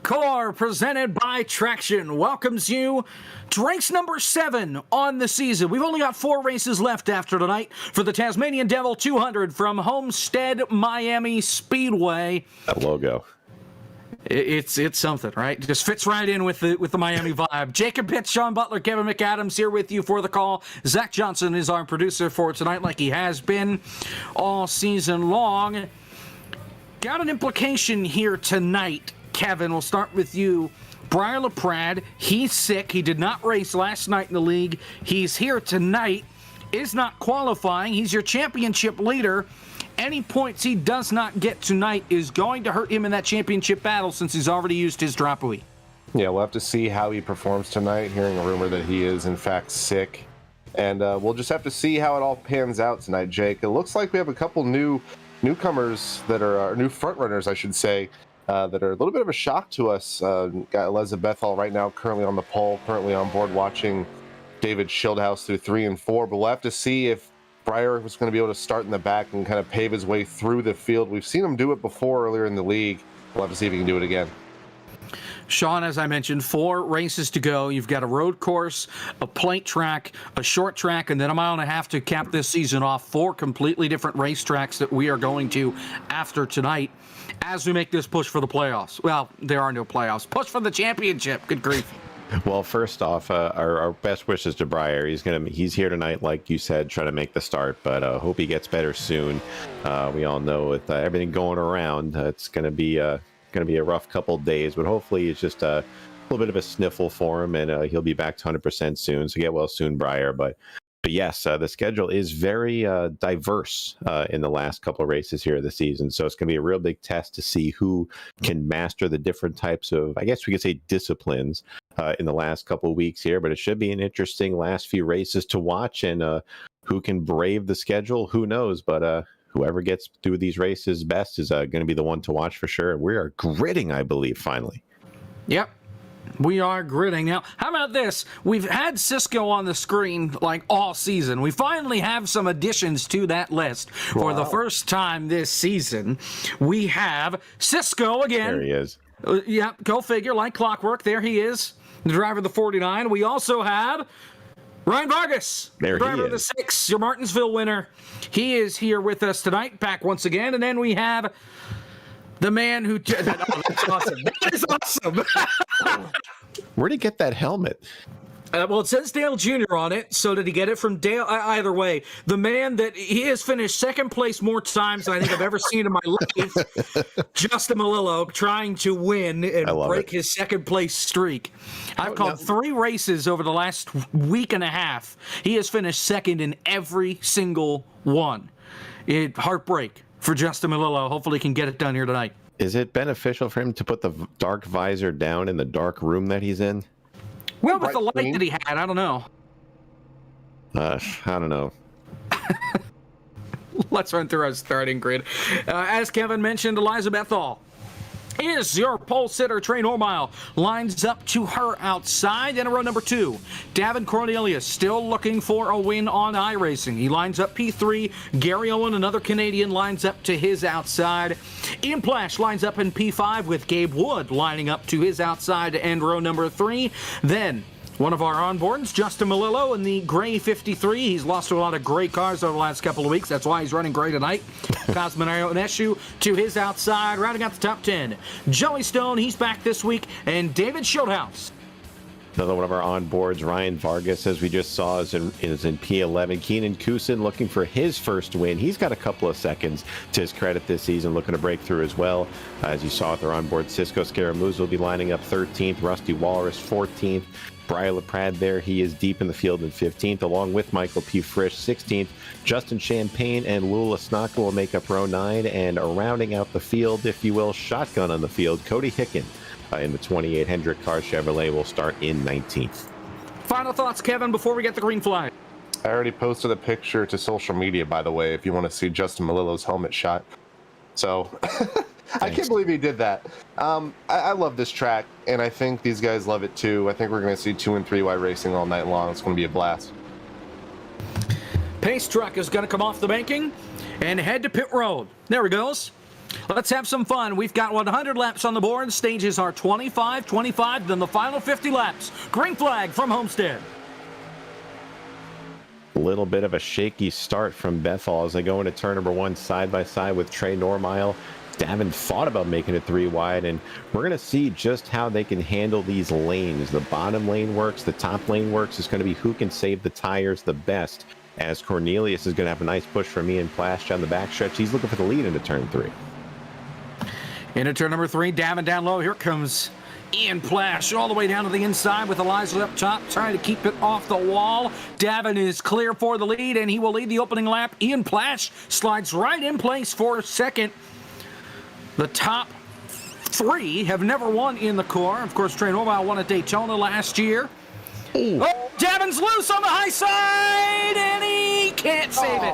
Core, presented by TRAXION, welcomes you to race number 7 on the season. We've only got 4 races left after tonight for the Tazmanian Devil 200 from Homestead-Miami Speedway. That logo. It's something, right? It just fits right in with the Miami vibe. Jacob Pitts, Sean Butler, Kevin McAdams here with you for the call. Zach Johnson is our producer for tonight, like he has been all season long. Got an implication here tonight. Kevin, we'll start with you. Briar LaPrade, he's sick. He did not race last night in the league. He's here tonight, is not qualifying. He's your championship leader. Any points he does not get tonight is going to hurt him in that championship battle since he's already used his drop away. Yeah, we'll have to see how he performs tonight, hearing a rumor that he is, in fact, sick. And we'll just have to see how it all pans out tonight, Jake. It looks like we have a couple newcomers that are new front runners, I should say, that are a little bit of a shock to us. Got Elizabeth Bethel right now currently on the pole, currently on board watching David Schildhouse through 3 and 4. But we'll have to see if Briar was going to be able to start in the back and kind of pave his way through the field. We've seen him do it before earlier in the league. We'll have to see if he can do it again. Sean, as I mentioned, 4 races to go. You've got a road course, a plate track, a short track, and then a 1.5 miles to cap this season off. 4 completely different racetracks that we are going to after tonight as we make this push for the playoffs. Well, there are no playoffs. Push for the championship. Good grief. Well, first off, our best wishes to Briar. He's here tonight, like you said, trying to make the start, but hope he gets better soon. We all know with everything going around, it's going to be a rough couple days, but hopefully it's just a little bit of a sniffle for him, and he'll be back to 100% soon. So get well soon, Briar. But yes, the schedule is very diverse in the last couple of races here of the season. So it's going to be a real big test to see who can master the different types of, I guess we could say, disciplines in the last couple of weeks here. But it should be an interesting last few races to watch, and who can brave the schedule, who knows? But whoever gets through these races best is going to be the one to watch for sure. We are gridding, I believe, finally. Yep. We are gridding. Now, how about this? We've had Cisco on the screen like all season. We finally have some additions to that list. For the first time this season, we have Cisco again. There he is. Yep, go figure, like clockwork. There he is, the driver of the 49. We also have Ryan Vargas, there the driver of the 6, your Martinsville winner. He is here with us tonight, back once again. And then we have the man who... Oh, that's awesome. That is awesome. Where'd he get that helmet? Well, it says Dale Jr. on it, so did he get it from Dale? Either way, the man that he has finished second place more times than I think I've ever seen in my life, Justin Malillo, trying to win and break his second place streak. I've called 3 races over the last week and a half. He has finished second in every single one. Heartbreak for Justin Malillo. Hopefully he can get it done here tonight. Is it beneficial for him to put the dark visor down in the dark room that he's in? Well, with the light that he had, I don't know. I don't know. Let's run through our starting grid. As Kevin mentioned, Elizabeth Bethel is your pole sitter. Trey Normile lines up to her outside. In row number 2, Davin Cornelius still looking for a win on iRacing. He lines up P3. Gary Owen, another Canadian, lines up to his outside. Ian Plash lines up in P5 with Gabe Wood lining up to his outside to end row number 3. Then one of our onboards, Justin Malillo, in the gray 53. He's lost to a lot of gray cars over the last couple of weeks. That's why he's running gray tonight. Cosmo Neshu to his outside, rounding out the top 10. Joey Stone, he's back this week, and David Schildhouse. Another one of our onboards, Ryan Vargas, as we just saw, is in P11. Keenan Kusin looking for his first win. He's got a couple of seconds to his credit this season, looking to break through as well. As you saw with our onboard, Cisco Scaramouche will be lining up 13th, Rusty Walrus 14th. Briar LaPrade there, he is deep in the field in 15th, along with Michael P. Frisch 16th. Justin Champagne and Lula Snaka will make up row 9, and rounding out the field, if you will, shotgun on the field, Cody Hicken in the 28 Hendrick Car Chevrolet will start in 19th. Final thoughts, Kevin, before we get the green flag. I already posted a picture to social media, by the way, if you want to see Justin Malillo's helmet shot. So... I can't believe he did that. I love this track, and I think these guys love it too. I think we're going to see 2 and 3Y racing all night long. It's going to be a blast. Pace truck is going to come off the banking and head to pit road. There he goes. Let's have some fun. We've got 100 laps on the board. Stages are 25, 25, then the final 50 laps. Green flag from Homestead. A little bit of a shaky start from Bethel as they go into turn number 1 side by side with Trey Normile. Davin thought about making it 3 wide, and we're going to see just how they can handle these lanes. The bottom lane works, the top lane works. It's going to be who can save the tires the best, as Cornelius is going to have a nice push from Ian Plash down the backstretch. He's looking for the lead into turn 3. Into turn number 3, Davin down low. Here comes Ian Plash all the way down to the inside with Eliza up top, trying to keep it off the wall. Davin is clear for the lead, and he will lead the opening lap. Ian Plash slides right in place for second. The top 3 have never won in the core. Of course, Trey Normile won at Daytona last year. Oh, Davin's loose on the high side, and he can't save it.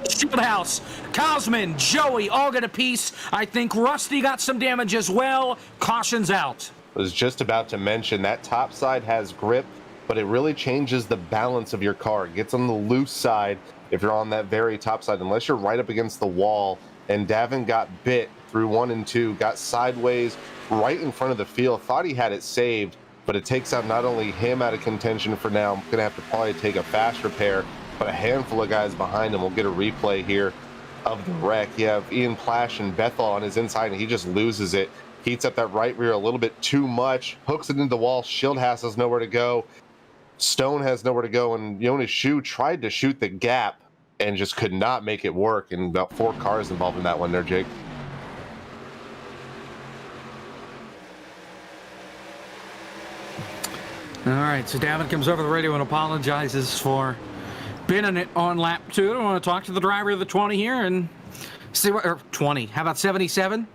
Shieldhouse, Cosman, Joey all get a piece. I think Rusty got some damage as well. Caution's out. I was just about to mention that top side has grip, but it really changes the balance of your car. It gets on the loose side if you're on that very top side, unless you're right up against the wall. And Davin got bit through 1 and 2, got sideways right in front of the field, thought he had it saved, but it takes out not only him out of contention for now, I'm going to have to probably take a fast repair, but a handful of guys behind him will get a replay here of the wreck. You have Ian Plash and Bethel on his inside, and he just loses it. Heats up that right rear a little bit too much, hooks it into the wall. Shieldhouse has nowhere to go. Stone has nowhere to go, and Jonas Schuh tried to shoot the gap and just could not make it work. And about 4 cars involved in that one there, Jake. All right, so Davin comes over the radio and apologizes for binning it on lap 2. I want to talk to the driver of the 20 here and see what, or 20, how about 77?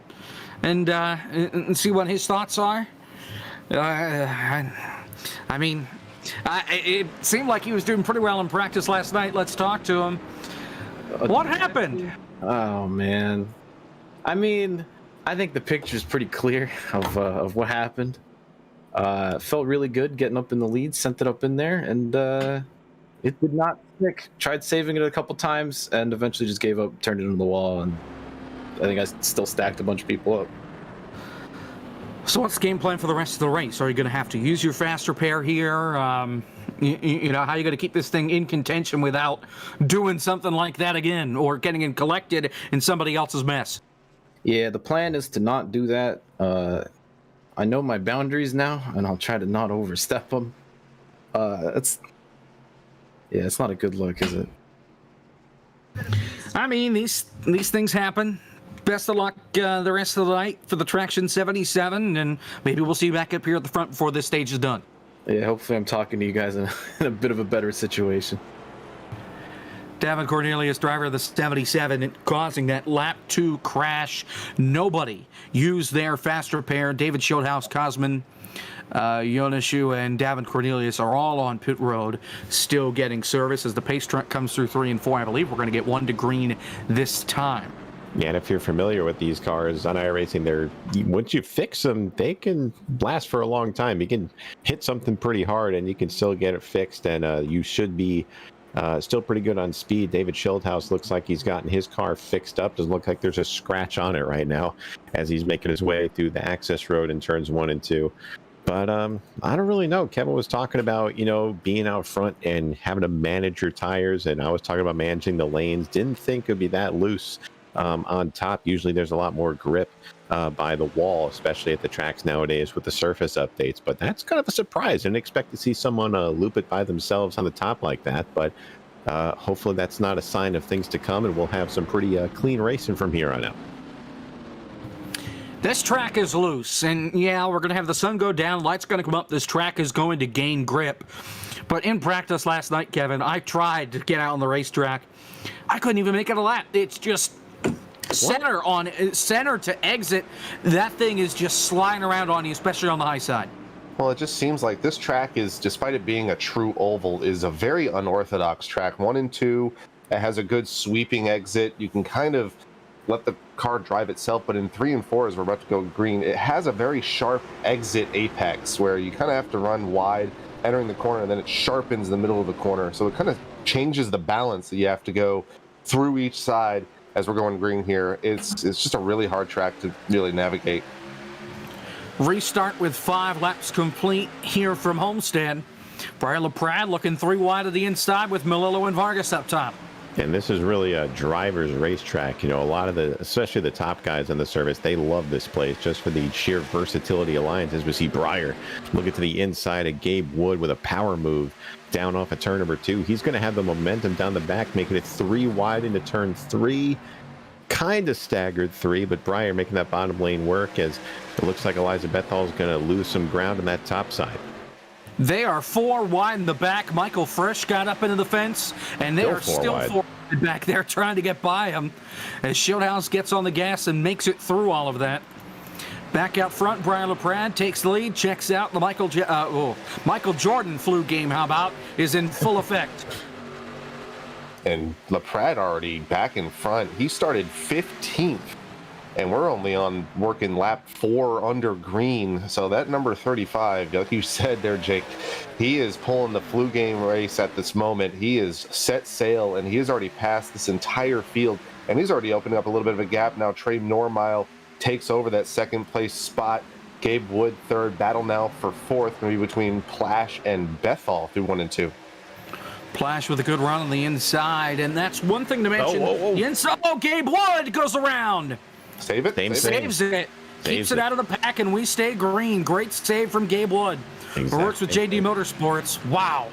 And see what his thoughts are. I mean, it seemed like he was doing pretty well in practice last night. Let's talk to him. What happened? Oh, man. I mean, I think the picture's pretty clear of what happened. Felt really good getting up in the lead, sent it up in there, and it did not stick. Tried saving it a couple times, and eventually just gave up, turned it into the wall, and I think I still stacked a bunch of people up. So what's the game plan for the rest of the race? Are you going to have to use your fast repair here? You know, how are you going to keep this thing in contention without doing something like that again or getting it collected in somebody else's mess? Yeah, the plan is to not do that. I know my boundaries now, and I'll try to not overstep them. It's not a good look, is it? I mean, these things happen. Best of luck the rest of the night for the Traction 77, and maybe we'll see you back up here at the front before this stage is done. Yeah, hopefully I'm talking to you guys in a bit of a better situation. Davin Cornelius, driver of the 77, causing that lap 2 crash. Nobody used their fast repair. David Shieldhouse, Cosman, Jonas Schuh, and Davin Cornelius are all on pit road, still getting service as the pace truck comes through 3 and 4. I believe we're going to get 1 to green this time. Yeah, and if you're familiar with these cars on iRacing, once you fix them, they can last for a long time. You can hit something pretty hard, and you can still get it fixed, and you should be still pretty good on speed. David Shieldhouse looks like he's gotten his car fixed up. Doesn't look like there's a scratch on it right now as he's making his way through the access road in turns 1 and 2. But I don't really know. Kevin was talking about, being out front and having to manage your tires, and I was talking about managing the lanes. Didn't think it'd be that loose on top. Usually there's a lot more grip by the wall, especially at the tracks nowadays with the surface updates. But that's kind of a surprise. Didn't expect to see someone loop it by themselves on the top like that. But hopefully that's not a sign of things to come, and we'll have some pretty clean racing from here on out. This track is loose, and yeah, we're going to have the sun go down, lights going to come up, this track is going to gain grip. But in practice last night, Kevin, I tried to get out on the racetrack. I couldn't even make it a lap. It's just center to exit. That thing is just sliding around on you, especially on the high side. Well, it just seems like this track is, despite it being a true oval, is a very unorthodox track. 1 and 2, it has a good sweeping exit. You can kind of let the car drive itself, but in 3 and 4, as we're about to go green, it has a very sharp exit apex where you kind of have to run wide, entering the corner, and then it sharpens the middle of the corner. So it kind of changes the balance that you have to go through each side as we're going green here. It's just a really hard track to really navigate. Restart with 5 laps complete here from Homestead. Briar LaPrade looking 3 wide of the inside with Melillo and Vargas up top. And this is really a driver's racetrack. You know, a lot of especially the top guys on the service, they love this place just for the sheer versatility alliances. We see Briar looking to the inside of Gabe Wood with a power move down off of turn number 2. He's going to have the momentum down the back, making it 3 wide into turn 3. Kind of staggered 3, but Briar making that bottom lane work as it looks like Eliza Bethel is going to lose some ground on that top side. They are 4 wide in the back. Michael Frisch got up into the fence, and they are still 4 wide back there trying to get by him as Shieldhouse gets on the gas and makes it through all of that. Back out front, Brian LaPrade takes the lead, checks out the Michael Jordan flu game, how about, is in full effect. And LaPrade already back in front. He started 15th. And we're only on working lap 4 under green. So that number 35, like you said there, Jake, he is pulling the flu game race at this moment. He is set sail, and he has already passed this entire field. And he's already opening up a little bit of a gap now. Trey Normile takes over that second place spot. Gabe Wood third. Battle now for fourth, maybe between Plash and Bethel through 1 and 2. Plash with a good run on the inside. And that's one thing to mention. The inside, Gabe Wood goes around. Save it. Saves it. Keeps it out of the pack, and we stay green. Great save from Gabe Wood. Exactly. Works with JD Motorsports. Wow.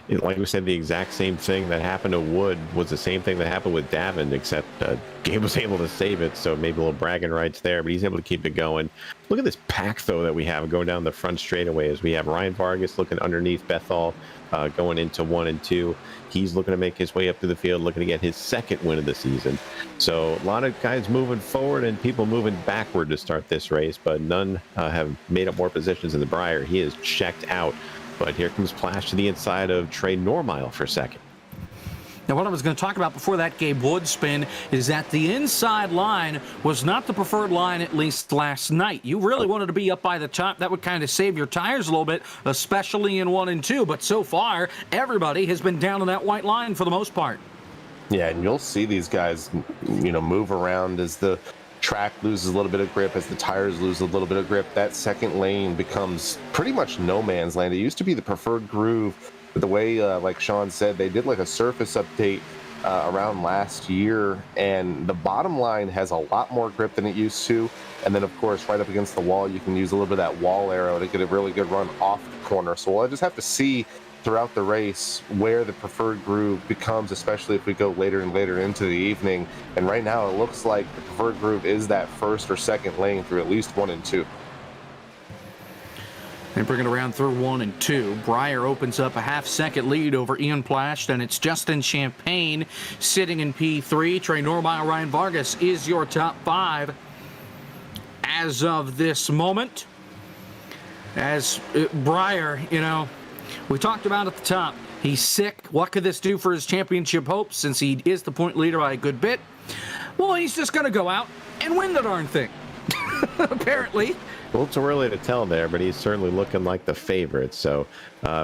Like we said, the exact same thing that happened to Wood was the same thing that happened with Davin, except Gabe was able to save it, so maybe a little bragging rights there, but he's able to keep it going. Look at this pack, though, that we have going down the front straightaway as we have Ryan Vargas looking underneath Bethel, going into 1 and 2. He's looking to make his way up to the field, looking to get his 2nd win of the season. So a lot of guys moving forward and people moving backward to start this race, but none have made up more positions than the Briar. He is checked out. But here comes Plash to the inside of Trey Normile for 2nd. Now, what I was going to talk about before that Gabe Wood spin is that the inside line was not the preferred line, at least last night. You really wanted to be up by the top. That would kind of save your tires a little bit, especially in 1 and 2. But so far, everybody has been down on that white line for the most part. Yeah, and you'll see these guys, move around as the track loses a little bit of grip, as the tires lose a little bit of grip. That second lane becomes pretty much no man's land. It used to be the preferred groove, but the way, like Sean said, they did like a surface update around last year, and the bottom line has a lot more grip than it used to. And then, of course, right up against the wall, you can use a little bit of that wall arrow to get a really good run off the corner. So we'll just have to see throughout the race where the preferred groove becomes, especially if we go later and later into the evening. And right now it looks like the preferred groove is that 1st or 2nd lane through at least 1 and 2. They bring it around through 1 and 2. Briar opens up a half-second lead over Ian Plash. Then it's Justin Champagne sitting in P3. Trey Normile, Ryan Vargas is your top 5 as of this moment. As Briar, we talked about at the top, he's sick. What could this do for his championship hopes since he is the point leader by a good bit? Well, he's just going to go out and win the darn thing, apparently. Well, it's early to tell there, but he's certainly looking like the favorite. So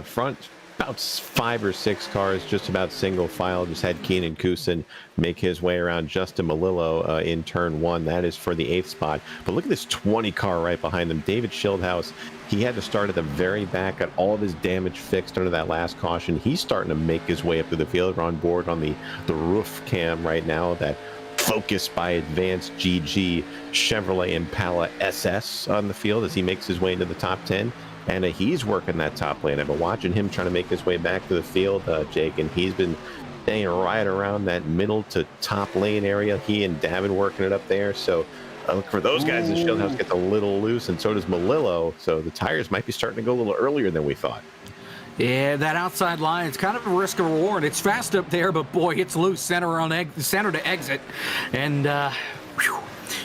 front, about 5 or 6 cars, just about single file. Just had Keenan Kusin make his way around Justin Melillo in turn 1. That is for the 8th spot. But look at this 20 car right behind them. David Shieldhouse, he had to start at the very back, got all of his damage fixed under that last caution. He's starting to make his way up to the field. We're on board on the roof cam right now, that Focus by Advanced GG Chevrolet Impala SS on the field as he makes his way into the top 10. And he's working that top lane. I've been watching him trying to make his way back to the field, Jake, and he's been staying right around that middle to top lane area. He and Davin working it up there. So look for those guys. The Shieldhouse gets a little loose, and so does Melillo. So the tires might be starting to go a little earlier than we thought. Yeah, that outside line, it's kind of a risk of reward. It's fast up there, but boy, it's loose center to exit. And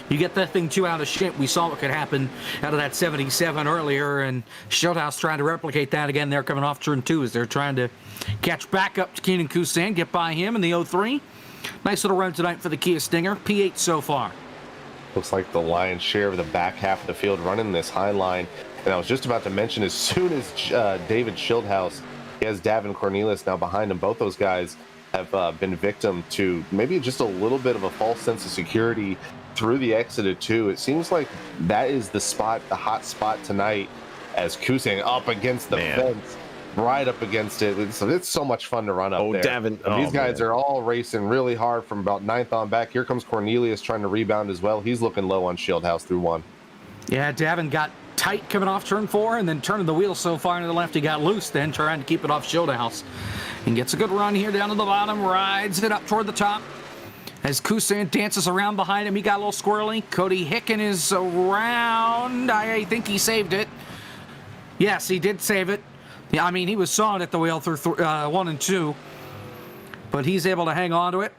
you get that thing too out of shape. We saw what could happen out of that 77 earlier, and Shieldhouse trying to replicate that again. They're coming off turn 2 as they're trying to catch back up to Keenan Kusin, get by him in the 03. Nice little run tonight for the Kia Stinger. P8 so far. Looks like the lion's share of the back half of the field running this high line. And I was just about to mention, as soon as David Shieldhouse, he has Davin Cornelius now behind him. Both those guys have been victim to maybe just a little bit of a false sense of security through the exit of 2. It seems like that is the spot, the hot spot tonight, as Kusang up against the fence, right up against it. It's so much fun to run up there. These guys are all racing really hard from about 9th on back. Here comes Cornelius trying to rebound as well. He's looking low on Shieldhouse through 1. Yeah, Davin got tight coming off turn 4 and then turning the wheel so far to the left he got loose then trying to keep it off Shieldhouse. And gets a good run here down to the bottom, rides it up toward the top. As Kusan dances around behind him, he got a little squirrely. Cody Hicken is around. I think he saved it. Yes, he did save it. Yeah, I mean, he was sawing at the wheel through 1 and 2. But he's able to hang on to it.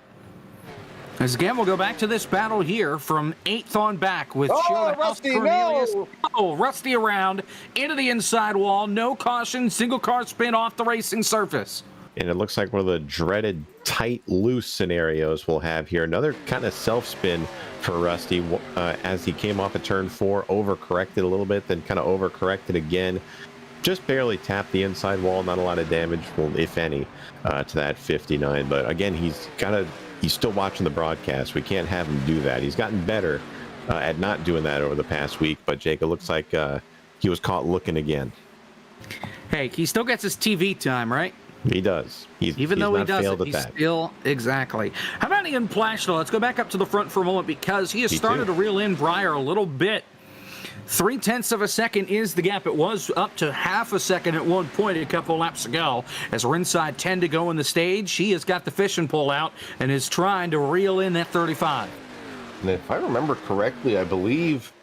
As again, we'll go back to this battle here from 8th on back with Rusty, Cornelius. no! Oh, Rusty around into the inside wall. No caution. Single car spin off the racing surface. And it looks like one of the dreaded tight, loose scenarios we'll have here. Another kind of self-spin for Rusty as he came off of turn 4, overcorrected a little bit, then kind of overcorrected again. Just barely tapped the inside wall, not a lot of damage, well, if any, to that 59. But again, he's still watching the broadcast. We can't have him do that. He's gotten better at not doing that over the past week, but Jake, it looks like he was caught looking again. Hey, he still gets his TV time, right? He does. Even though he doesn't, he's still, exactly. How about Ian Plash, though? Let's go back up to the front for a moment because he has started to reel in Breyer a little bit. 0.3 of a second is the gap. It was up to half a second at one point a couple laps ago. As we're inside 10 to go in the stage, he has got the fishing pole out and is trying to reel in that 35. And if I remember correctly, I believe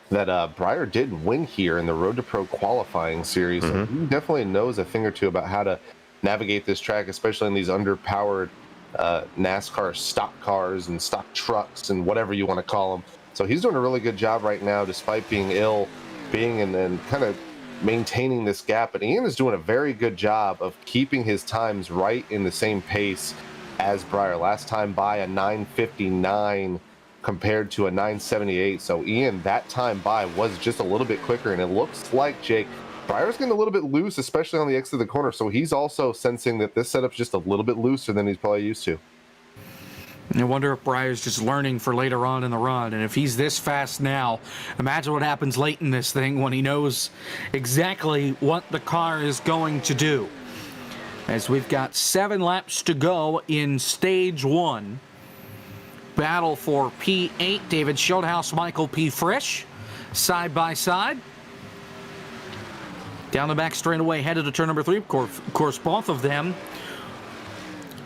that Breyer did win here in the Road to Pro qualifying series. So he definitely knows a thing or two about how to navigate this track, especially in these underpowered NASCAR stock cars and stock trucks and whatever you want to call them. So he's doing a really good job right now, despite being ill, and kind of maintaining this gap. But Ian is doing a very good job of keeping his times right in the same pace as Breyer. Last time by a 9:59 compared to a 9:78. So Ian, that time by was just a little bit quicker, and it looks like, Jake, Breyer's getting a little bit loose, especially on the exit of the corner. So he's also sensing that this setup's just a little bit looser than he's probably used to. I wonder if Breyer's just learning for later on in the run. And if he's this fast now, imagine what happens late in this thing when he knows exactly what the car is going to do. As we've got 7 laps to go in stage 1. Battle for P8, David Shieldhouse, Michael P. Frisch, side by side. Down the back straightaway, headed to turn number 3. Of course, both of them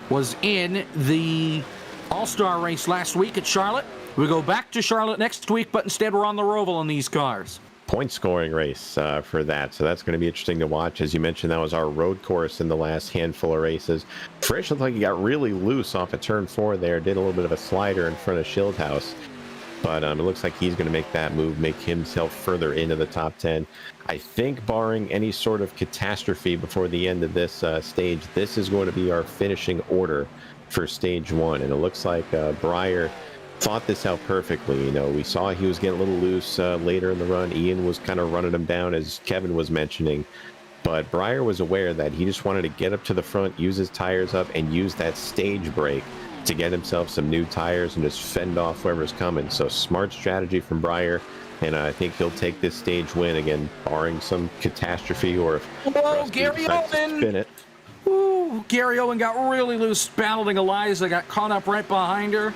was in the All-Star race last week at Charlotte. We go back to Charlotte next week, but instead we're on the Roval in these cars. Point scoring race for that, so that's going to be interesting to watch. As you mentioned, that was our road course in the last handful of races. Frisch looked like he got really loose off of turn 4 there, did a little bit of a slider in front of Shieldhouse, but it looks like he's going to make that move, make himself further into the top 10. I think barring any sort of catastrophe before the end of this stage, this is going to be our finishing order for stage 1, and it looks like Breyer thought this out perfectly. You know, we saw he was getting a little loose later in the run. Ian was kind of running him down, as Kevin was mentioning, but Breyer was aware that he just wanted to get up to the front, use his tires up, and use that stage break to get himself some new tires and just fend off whoever's coming. So smart strategy from Breyer, and I think he'll take this stage win again, barring some catastrophe or if Whoa, Gary Owen! Spin it. Ooh, Gary Owen got really loose battling Eliza, got caught up right behind her.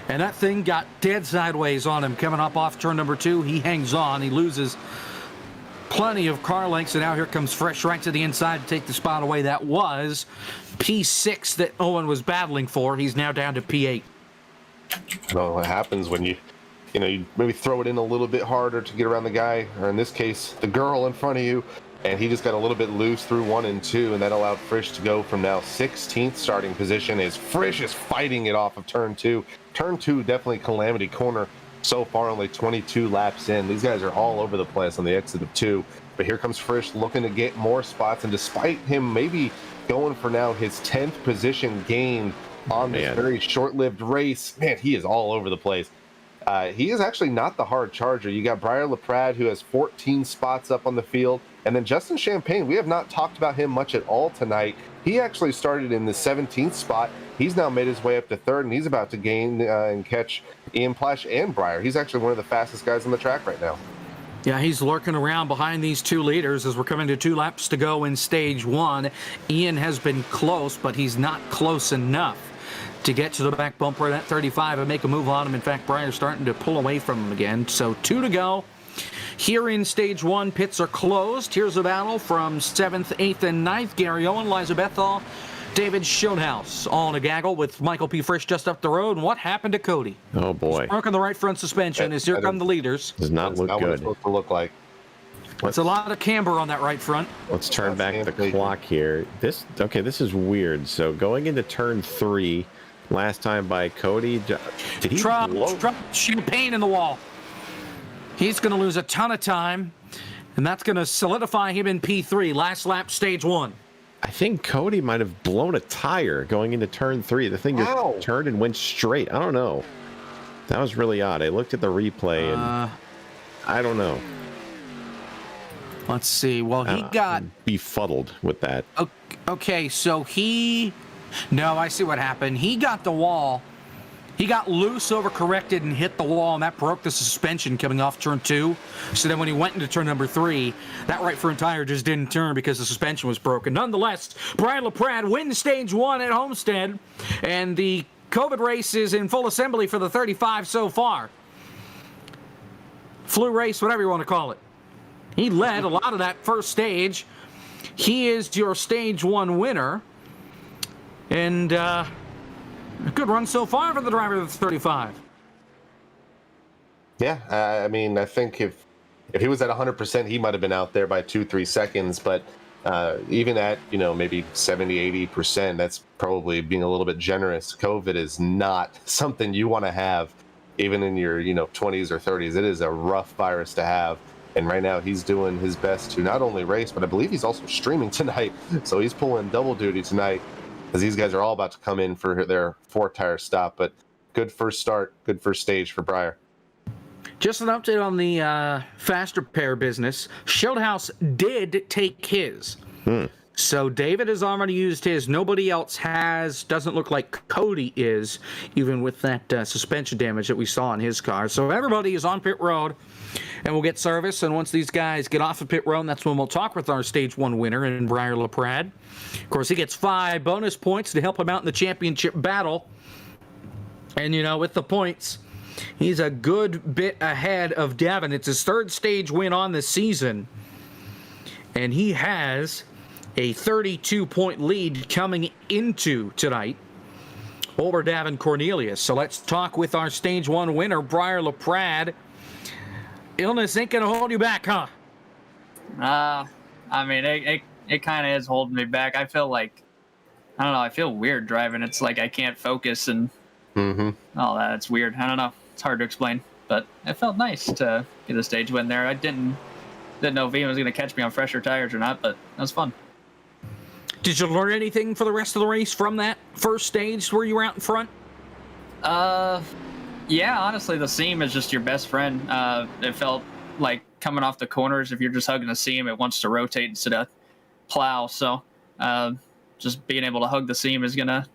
And that thing got dead sideways on him coming up off turn number 2. He hangs on. He loses plenty of car lengths, and now here comes Frisch right to the inside to take the spot away. That was P6 that Owen was battling for. He's now down to P8. Well, what happens when you maybe throw it in a little bit harder to get around the guy, or in this case, the girl in front of you, and he just got a little bit loose through 1 and 2, and that allowed Frisch to go from now 16th starting position as Frisch is fighting it off of turn 2. Turn 2, definitely calamity corner so far, only 22 laps in. These guys are all over the place on the exit of 2, but here comes Frisch looking to get more spots, and despite him maybe going for now his 10th position gained on this very short-lived race, man, he is all over the place. He is actually not the hard charger. You got Breyer LaPrade, who has 14 spots up on the field, And then Justin Champagne, we have not talked about him much at all tonight. He actually started in the 17th spot. He's now made his way up to third, and he's about to gain and catch Ian Plash and Breyer. He's actually one of the fastest guys on the track right now. Yeah, he's lurking around behind these two leaders as we're coming to 2 laps to go in stage 1. Ian has been close, but he's not close enough to get to the back bumper of that 35 and make a move on him. In fact, Breyer's starting to pull away from him again. So 2 to go. Here in stage 1, pits are closed. Here's a battle from 7th, 8th, and 9th. Gary Owen, Liza Bethel, David Schildhaus, all in a gaggle with Michael P. Frisch just up the road. And what happened to Cody? Oh, boy. He's broken the right front suspension as here come the leaders. Does not look What it's good. supposed to look like. It's a lot of camber on that right front. Let's turn back the Champagne. clock here. This is weird. So going into turn 3, last time by Cody, did he blow? Trump Champagne in the wall. He's going to lose a ton of time, and that's going to solidify him in P3, last lap, stage 1. I think Cody might have blown a tire going into turn 3. The thing Ow. just turned and went straight. I don't know. That was really odd. I looked at the replay, and I don't know. Let's see. Well, he got... I'm befuddled with that. Okay, so he... No, I see what happened. He got the wall. He got loose, overcorrected, and hit the wall, and that broke the suspension coming off turn 2. So then when he went into turn number 3, that right front tire just didn't turn because the suspension was broken. Nonetheless, Brian LaPrade wins stage 1 at Homestead, and the COVID race is in full assembly for the 35 so far. Flu race, whatever you want to call it. He led a lot of that first stage. He is your stage 1 winner. And a good run so far for the driver of the 35. Yeah, I mean, I think if he was at 100%, he might have been out there by 2-3 seconds. But even at, maybe 70-80%, that's probably being a little bit generous. COVID is not something you want to have even in your 20s or 30s. It is a rough virus to have. And right now he's doing his best to not only race, but I believe he's also streaming tonight. So he's pulling double duty tonight as these guys are all about to come in for their 4-tire stop. But good first start, good first stage for Breyer. Just an update on the fast repair business. Schildhaus did take his. So David has already used his. Nobody else has. Doesn't look like Cody is, even with that suspension damage that we saw in his car. So everybody is on pit road, and we'll get service. And once these guys get off of pit road, that's when we'll talk with our stage 1 winner in Breyer LaPrade. Of course, he gets 5 bonus points to help him out in the championship battle. And, with the points, he's a good bit ahead of Davin. It's his 3rd stage win on the season. And he has a 32-point lead coming into tonight over Davin Cornelius. So let's talk with our stage 1 winner, Breyer LaPrade. Illness ain't going to hold you back, huh? I mean, it kind of is holding me back. I feel like, I don't know, I feel weird driving. It's like I can't focus and all that. It's weird. I don't know. It's hard to explain. But it felt nice to get a stage win there. I didn't know if Ian was going to catch me on fresher tires or not, but that was fun. Did you learn anything for the rest of the race from that first stage where you were out in front? Yeah, honestly, the seam is just your best friend. It felt like coming off the corners, if you're just hugging the seam, it wants to rotate instead of plow. So just being able to hug the seam is going to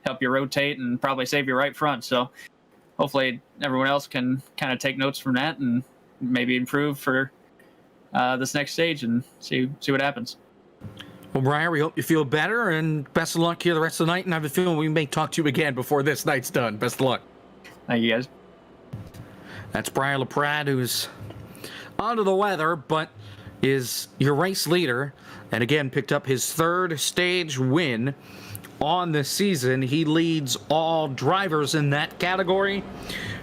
help you rotate and probably save your right front. So hopefully everyone else can kind of take notes from that and maybe improve for this next stage and see what happens. Well, Breyer, we hope you feel better, and best of luck here the rest of the night. And I have a feeling we may talk to you again before this night's done. Best of luck. Thank you, guys. That's Breyer LaPrade, who's under the weather, but is your race leader. And again, picked up his 3rd stage win on the season. He leads all drivers in that category.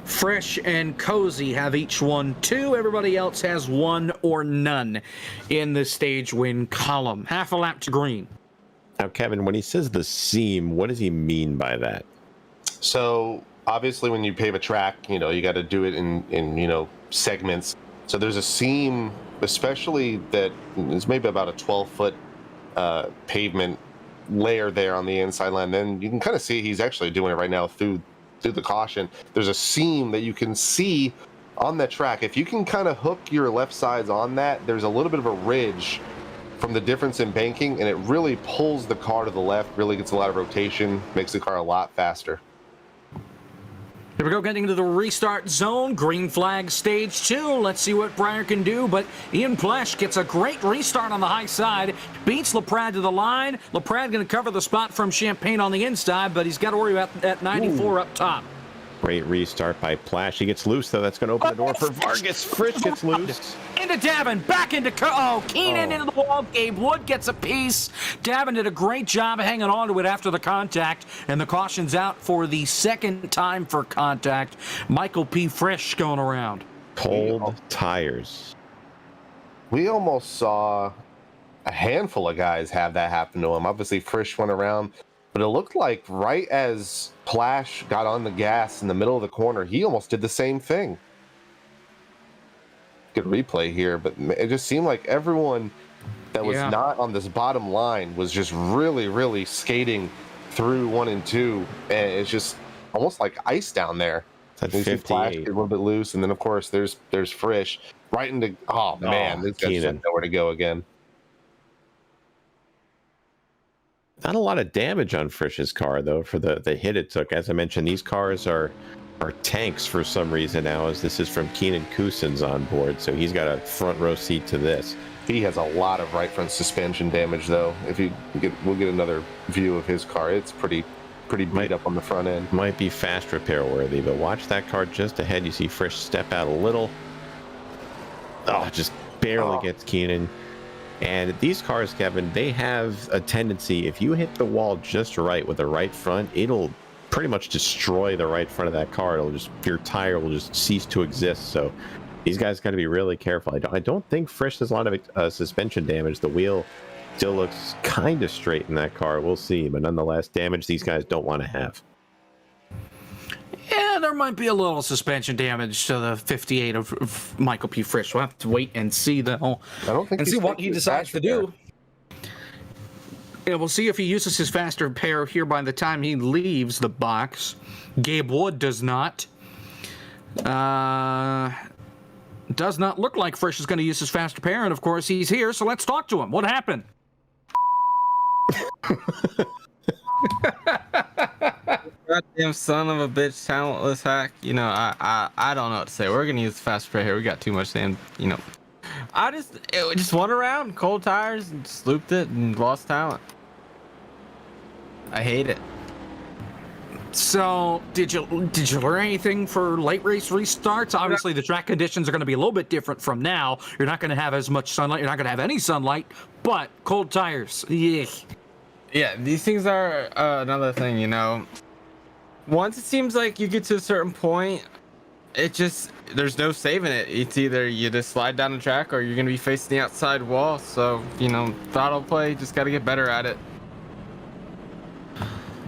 Fresh and Cozy have each won 2. Everybody else has 1 or none in the stage win column. Half a lap to green. Now, Kevin, when he says the seam, what does he mean by that? So obviously when you pave a track, you got to do it in segments. So there's a seam, especially that is maybe about a 12-foot pavement layer there on the inside line. Then you can kind of see he's actually doing it right now through the caution. There's a seam that you can see on that track. If you can kind of hook your left sides on that, there's a little bit of a ridge from the difference in banking, and it really pulls the car to the left, really gets a lot of rotation, makes the car a lot faster. Here we go, getting into the restart zone. Green flag stage 2. Let's see what Breyer can do. But Ian Plesh gets a great restart on the high side. Beats LaPrade to the line. LaPrade going to cover the spot from Champagne on the inside, but he's got to worry about that 94 up top. Great restart by Plash. He gets loose, though. That's going to open the door for Vargas. Frisch gets loose. Into Davin, back into Keenan into the wall. Gabe Wood gets a piece. Davin did a great job hanging on to it after the contact, and the caution's out for the second time for contact. Michael P. Frisch going around. Cold tires. We almost saw a handful of guys have that happen to him. Obviously, Frisch went around, but it looked like right as Plash got on the gas in the middle of the corner, he almost did the same thing. Good replay here, but it just seemed like everyone that was not on this bottom line was just really, really skating through 1 and 2, and it's just almost like ice down there. At You see Plash get a little bit loose, and then of course there's Frisch right into. Oh man, this guy's got nowhere to go again. Not a lot of damage on Frisch's car, though, for the hit it took. As I mentioned, these cars are tanks for some reason now, as this is from Keenan Cousins on board, so he's got a front row seat to this. He has a lot of right front suspension damage, though. We'll get another view of his car. It's pretty beat up on the front end. Might be fast repair worthy, but watch that car just ahead. You see Frisch step out a little. Oh, just barely gets Keenan. And these cars, Kevin, they have a tendency, if you hit the wall just right with the right front, it'll pretty much destroy the right front of that car. Your tire will just cease to exist. So these guys got to be really careful. I don't think Frisch has a lot of suspension damage. The wheel still looks kind of straight in that car. We'll see. But nonetheless, damage these guys don't want to have. Yeah, there might be a little suspension damage to the 58 of Michael P. Frisch. We'll have to wait and see, though. I don't think and see what he decides to do. Yeah, we'll see if he uses his faster repair here by the time he leaves the box. Gabe Wood does not. Does not look like Frisch is going to use his fast repair, and of course he's here, so let's talk to him. What happened? Goddamn son of a bitch, talentless hack. You know, I don't know what to say. We're gonna use the fast repair here. We got too much damn, you know. It just went around, cold tires, and just looped it and lost talent. I hate it. So, did you learn anything for late race restarts? Obviously, the track conditions are going to be a little bit different from now. You're not going to have as much sunlight. You're not going to have any sunlight, but cold tires. Yeah. Yeah, these things are another thing, you know. Once it seems like you get to a certain point, there's no saving it. It's either you just slide down the track or you're going to be facing the outside wall. So, you know, throttle play, just got to get better at it.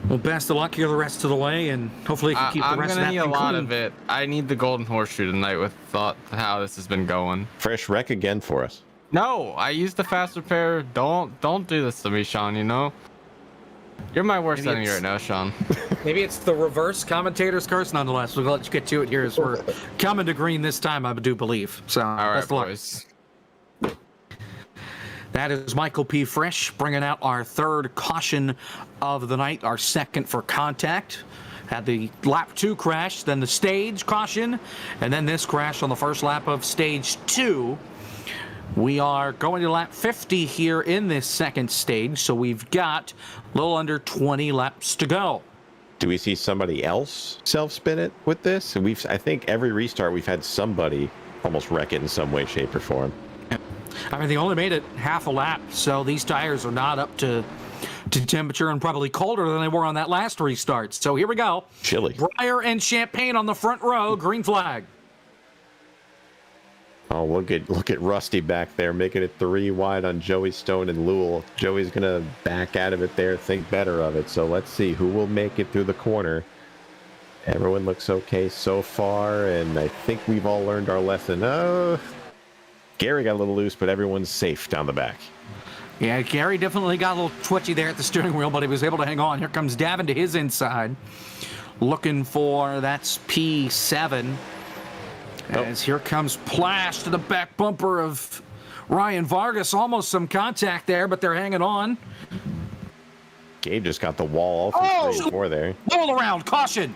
Well, best of luck here the rest of the way, and hopefully you can keep the rest of that thing I'm gonna need a lot clean. of it. I need the golden horseshoe tonight with how this has been going. Frisch, wreck again for us. No, I used the fast repair. Don't do this to me, Sean. You know, you're my worst Maybe enemy right now, Sean. Maybe it's the reverse commentator's curse. Nonetheless, we'll let you get to it here as we're coming to green this time, I do believe. So, All right, best of luck. boys. That is Michael P. Frisch bringing out our third caution of the night, our second for contact. Had the lap 2 crash, then the stage caution, and then this crash on the first lap of stage 2. We are going to lap 50 here in this second stage, so we've got a little under 20 laps to go. Do we see somebody else self-spin it with this? I think every restart we've had somebody almost wreck it in some way, shape, or form. I mean, they only made it half a lap, so these tires are not up to temperature and probably colder than they were on that last restart. So here we go. Chilly. Breyer and Champagne on the front row, green flag. Oh, look at Rusty back there, making it 3 wide on Joey Stone and Lewell. Joey's going to back out of it there, think better of it. So let's see who will make it through the corner. Everyone looks okay so far, and I think we've all learned our lesson. Oh, Gary got a little loose, but everyone's safe down the back. Yeah, Gary definitely got a little twitchy there at the steering wheel, but he was able to hang on. Here comes Davin to his inside. Looking for, that's P7. As here comes Plash to the back bumper of Ryan Vargas. Almost some contact there, but they're hanging on. Gabe just got the wall all through 3 and 4 there. All around, caution.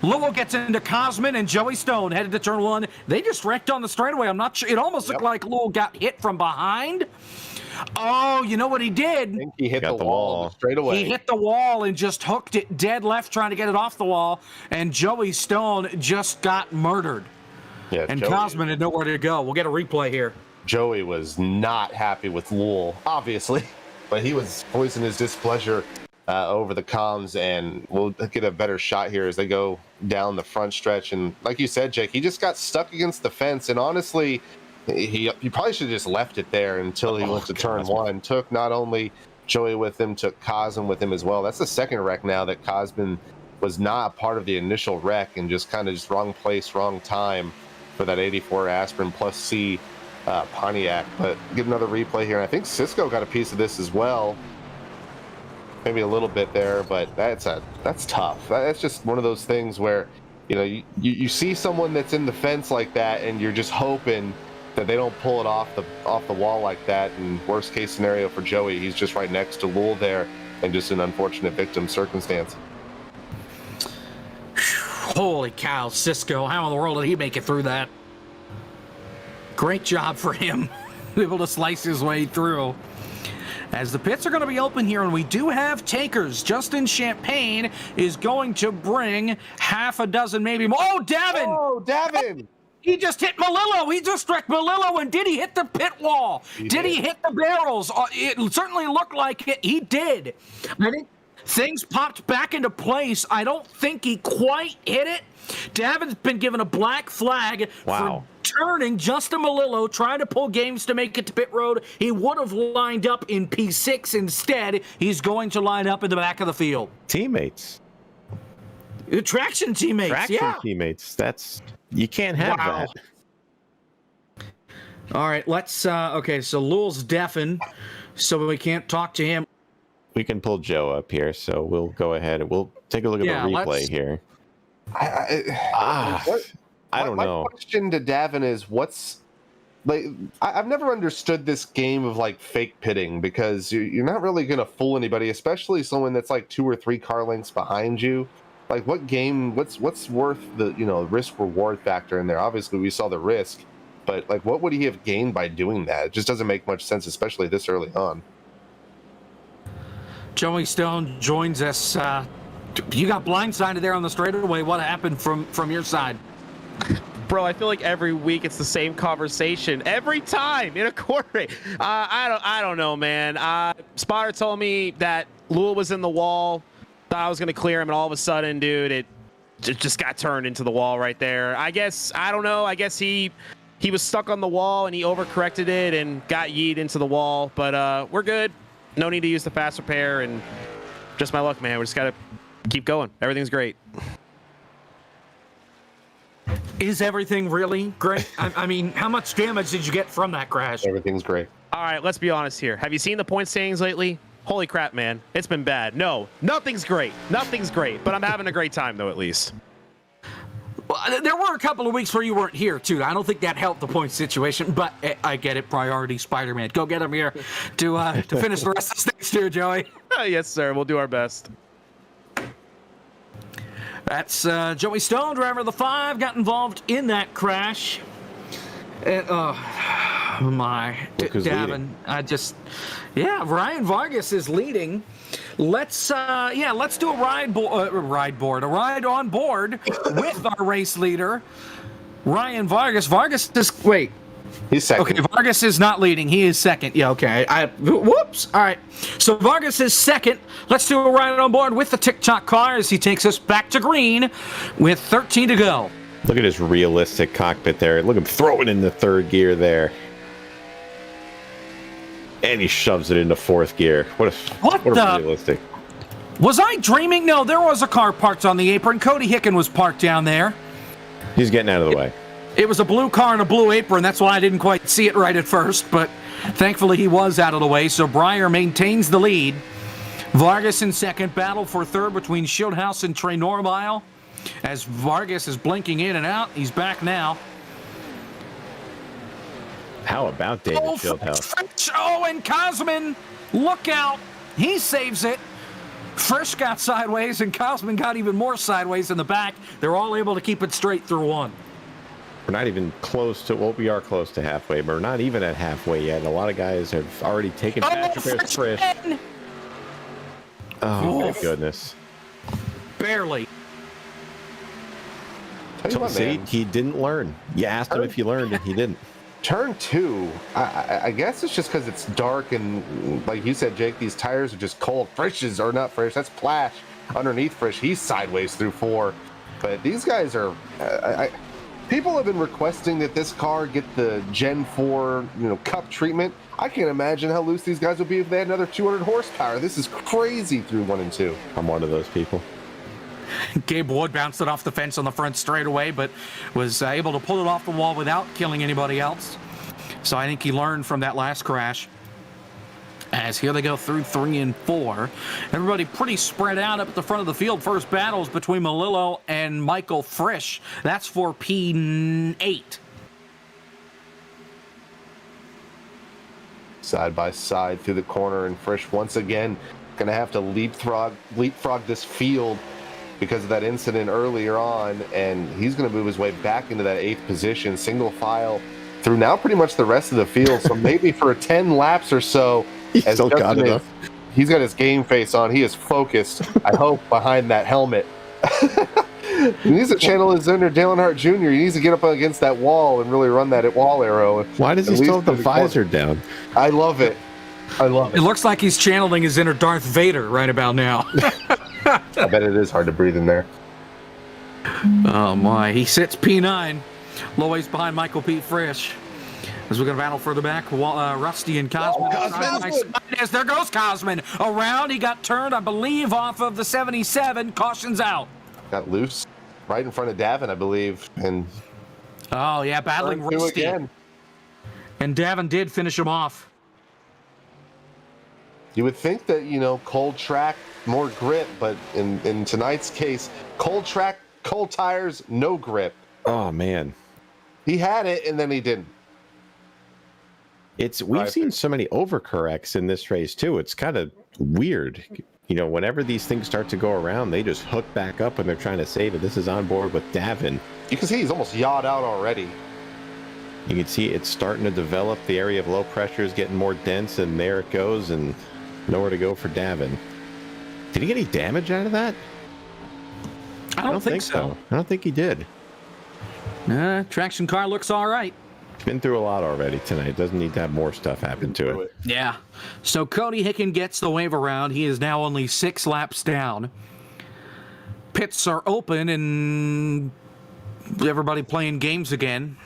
Lowell gets into Cosman and Joey Stone headed to turn 1. They just wrecked on the straightaway. I'm not sure. It almost looked like Lowell got hit from behind. Oh, you know what he did? I think he hit the wall straight away. He hit the wall and just hooked it dead left, trying to get it off the wall. And Joey Stone just got murdered. Yeah, and Joey, Cosman had nowhere to go. We'll get a replay here. Joey was not happy with Lowell, obviously, but he was voicing his displeasure over the comms, and we'll get a better shot here as they go down the front stretch. And like you said, Jake, he just got stuck against the fence, and honestly, he probably should have just left it there until he went to turn 1. Took not only Joey with him, took Cosman with him as well. That's the second wreck now that Cosman was not a part of the initial wreck, and just kind of just wrong place, wrong time for that 84 Aspen plus C Pontiac. But get another replay here, and I think Cisco got a piece of this as well. Maybe a little bit there, but that's tough. That's just one of those things where, you know, you see someone that's in the fence like that, and you're just hoping that they don't pull it off the wall like that. And worst case scenario for Joey, he's just right next to Lowell there, and just an unfortunate victim circumstance. Holy cow, Cisco! How in the world did he make it through that? Great job for him, able to slice his way through. As the pits are going to be open here, and we do have takers. Justin Champagne is going to bring half a dozen, maybe more. Oh, Davin! Oh, Davin! He just hit Malillo. He just struck Malillo, and did he hit the pit wall? Did he hit the barrels? It certainly looked like it. He did. I think things popped back into place. I don't think he quite hit it. Davin's been given a black flag for turning Justin Malillo, trying to pull games to make it to pit road. He would have lined up in P6 instead. He's going to line up in the back of the field. Teammates. Traction teammates, Teammates. You can't have that. All right, let's, okay, so Lowell's deafened, so we can't talk to him. We can pull Joe up here, so we'll go ahead and we'll take a look at the replay here. I don't know. My question to Davin is, I've never understood this game of like fake pitting, because you're not really going to fool anybody, especially someone that's like 2 or 3 car lengths behind you. Like, what game? What's worth the risk reward factor in there? Obviously, we saw the risk, but like, what would he have gained by doing that? It just doesn't make much sense, especially this early on. Joey Stone joins us. You got blindsided there on the straightaway. What happened from your side? Bro, I feel like every week it's the same conversation. Every time in a quarter. I don't know, man. Spotter told me that Lowell was in the wall. Thought I was going to clear him, and all of a sudden, dude, it just got turned into the wall right there. I don't know. I guess he was stuck on the wall, and he overcorrected it and got yeet into the wall. But we're good. No need to use the fast repair, and just my luck, man. We just got to keep going. Everything's great. Is everything really great? I mean, how much damage did you get from that crash? Everything's great. All right, let's be honest here. Have you seen the point standings lately? Holy crap, man. It's been bad. No, nothing's great. Nothing's great, but I'm having a great time, though, at least. Well, there were a couple of weeks where you weren't here, too. I don't think that helped the point situation, but I get it. Priority Spider-Man. Go get him here to finish the rest of the stage, too, Joey. Yes, sir. We'll do our best. That's Joey Stone, driver of the 5, got involved in that crash. And, my. Davin, leading? Ryan Vargas is leading. Let's do a ride on board with our race leader, Ryan Vargas. He's second. Okay, Vargas is not leading. He is second. Yeah, okay. Whoops. All right. So Vargas is second. Let's do a ride on board with the TikTok car as he takes us back to green with 13 to go. Look at his realistic cockpit there. Look at him throw it in the 3rd gear there. And he shoves it into 4th gear. What realistic. Was I dreaming? No, there was a car parked on the apron. Cody Hicken was parked down there. He's getting out of the way. It was a blue car and a blue apron. That's why I didn't quite see it right at first, but thankfully he was out of the way. So Breyer maintains the lead. Vargas in second. Battle for 3rd between Shieldhouse and Trey Normile. As Vargas is blinking in and out, he's back now. How about David Oh, Fieldhouse? Oh, and Cosman, look out. He saves it. Frisch got sideways, and Cosman got even more sideways in the back. They're all able to keep it straight through one. We're not even close to, well, we are close to halfway, but we're not even at halfway yet. A lot of guys have already taken Patrick Bear's Frisch. Oh, my goodness. Barely. Tell you what, See, man. he didn't learn. You asked him if he learned, and he didn't. Turn 2, I guess it's just because it's dark and, like you said, Jake, these tires are just cold. Frisch is, or not Frisch, that's Plash underneath Frisch. He's sideways through 4. But these guys are, people have been requesting that this car get the Gen 4, cup treatment. I can't imagine how loose these guys would be if they had another 200 horsepower. This is crazy through 1 and 2. I'm one of those people. Gabe Wood bounced it off the fence on the front straightaway, but was able to pull it off the wall without killing anybody else. So I think he learned from that last crash. As here they go through 3 and 4. Everybody pretty spread out up at the front of the field. First battles between Melillo and Michael Frisch. That's for P8. Side by side through the corner, and Frisch once again going to have to leapfrog this field because of that incident earlier on, and he's going to move his way back into that 8th position, single file through now pretty much the rest of the field. So maybe for 10 laps or so, He's still got it up. He's got his game face on. He is focused, I hope, behind that helmet. He needs to channel his inner Dale Earnhardt Jr. He needs to get up against that wall and really run that wall arrow. Why does he still have the visor down? I love it. I love It it. looks like he's channeling his inner Darth Vader right about now. I bet it is hard to breathe in there. Oh my, he sits P9. Low ways behind Michael P. Frisch. As we're going to battle further back, Rusty and Cosman. Yes, there goes Cosman. Around, he got turned, I believe, off of the 77. Caution's out. Got loose right in front of Davin, I believe. And Oh, yeah, battling turn 2 Rusty. again. And Davin did finish him off. You would think that, cold track, more grip, but in tonight's case, cold track, cold tires, no grip. Oh, man. He had it, and then he didn't. We've seen so many overcorrects in this race, too. It's kind of weird. Whenever these things start to go around, they just hook back up when they're trying to save it. This is on board with Davin. You can see he's almost yawed out already. You can see it's starting to develop. The area of low pressure is getting more dense, and there it goes, and nowhere to go for Davin. Did he get any damage out of that? I don't think so. I don't think he did. Traction car looks all right. He's been through a lot already tonight. Doesn't need to have more stuff happen to it. Yeah. So Cody Hicken gets the wave around. He is now only 6 laps down. Pits are open and everybody playing games again.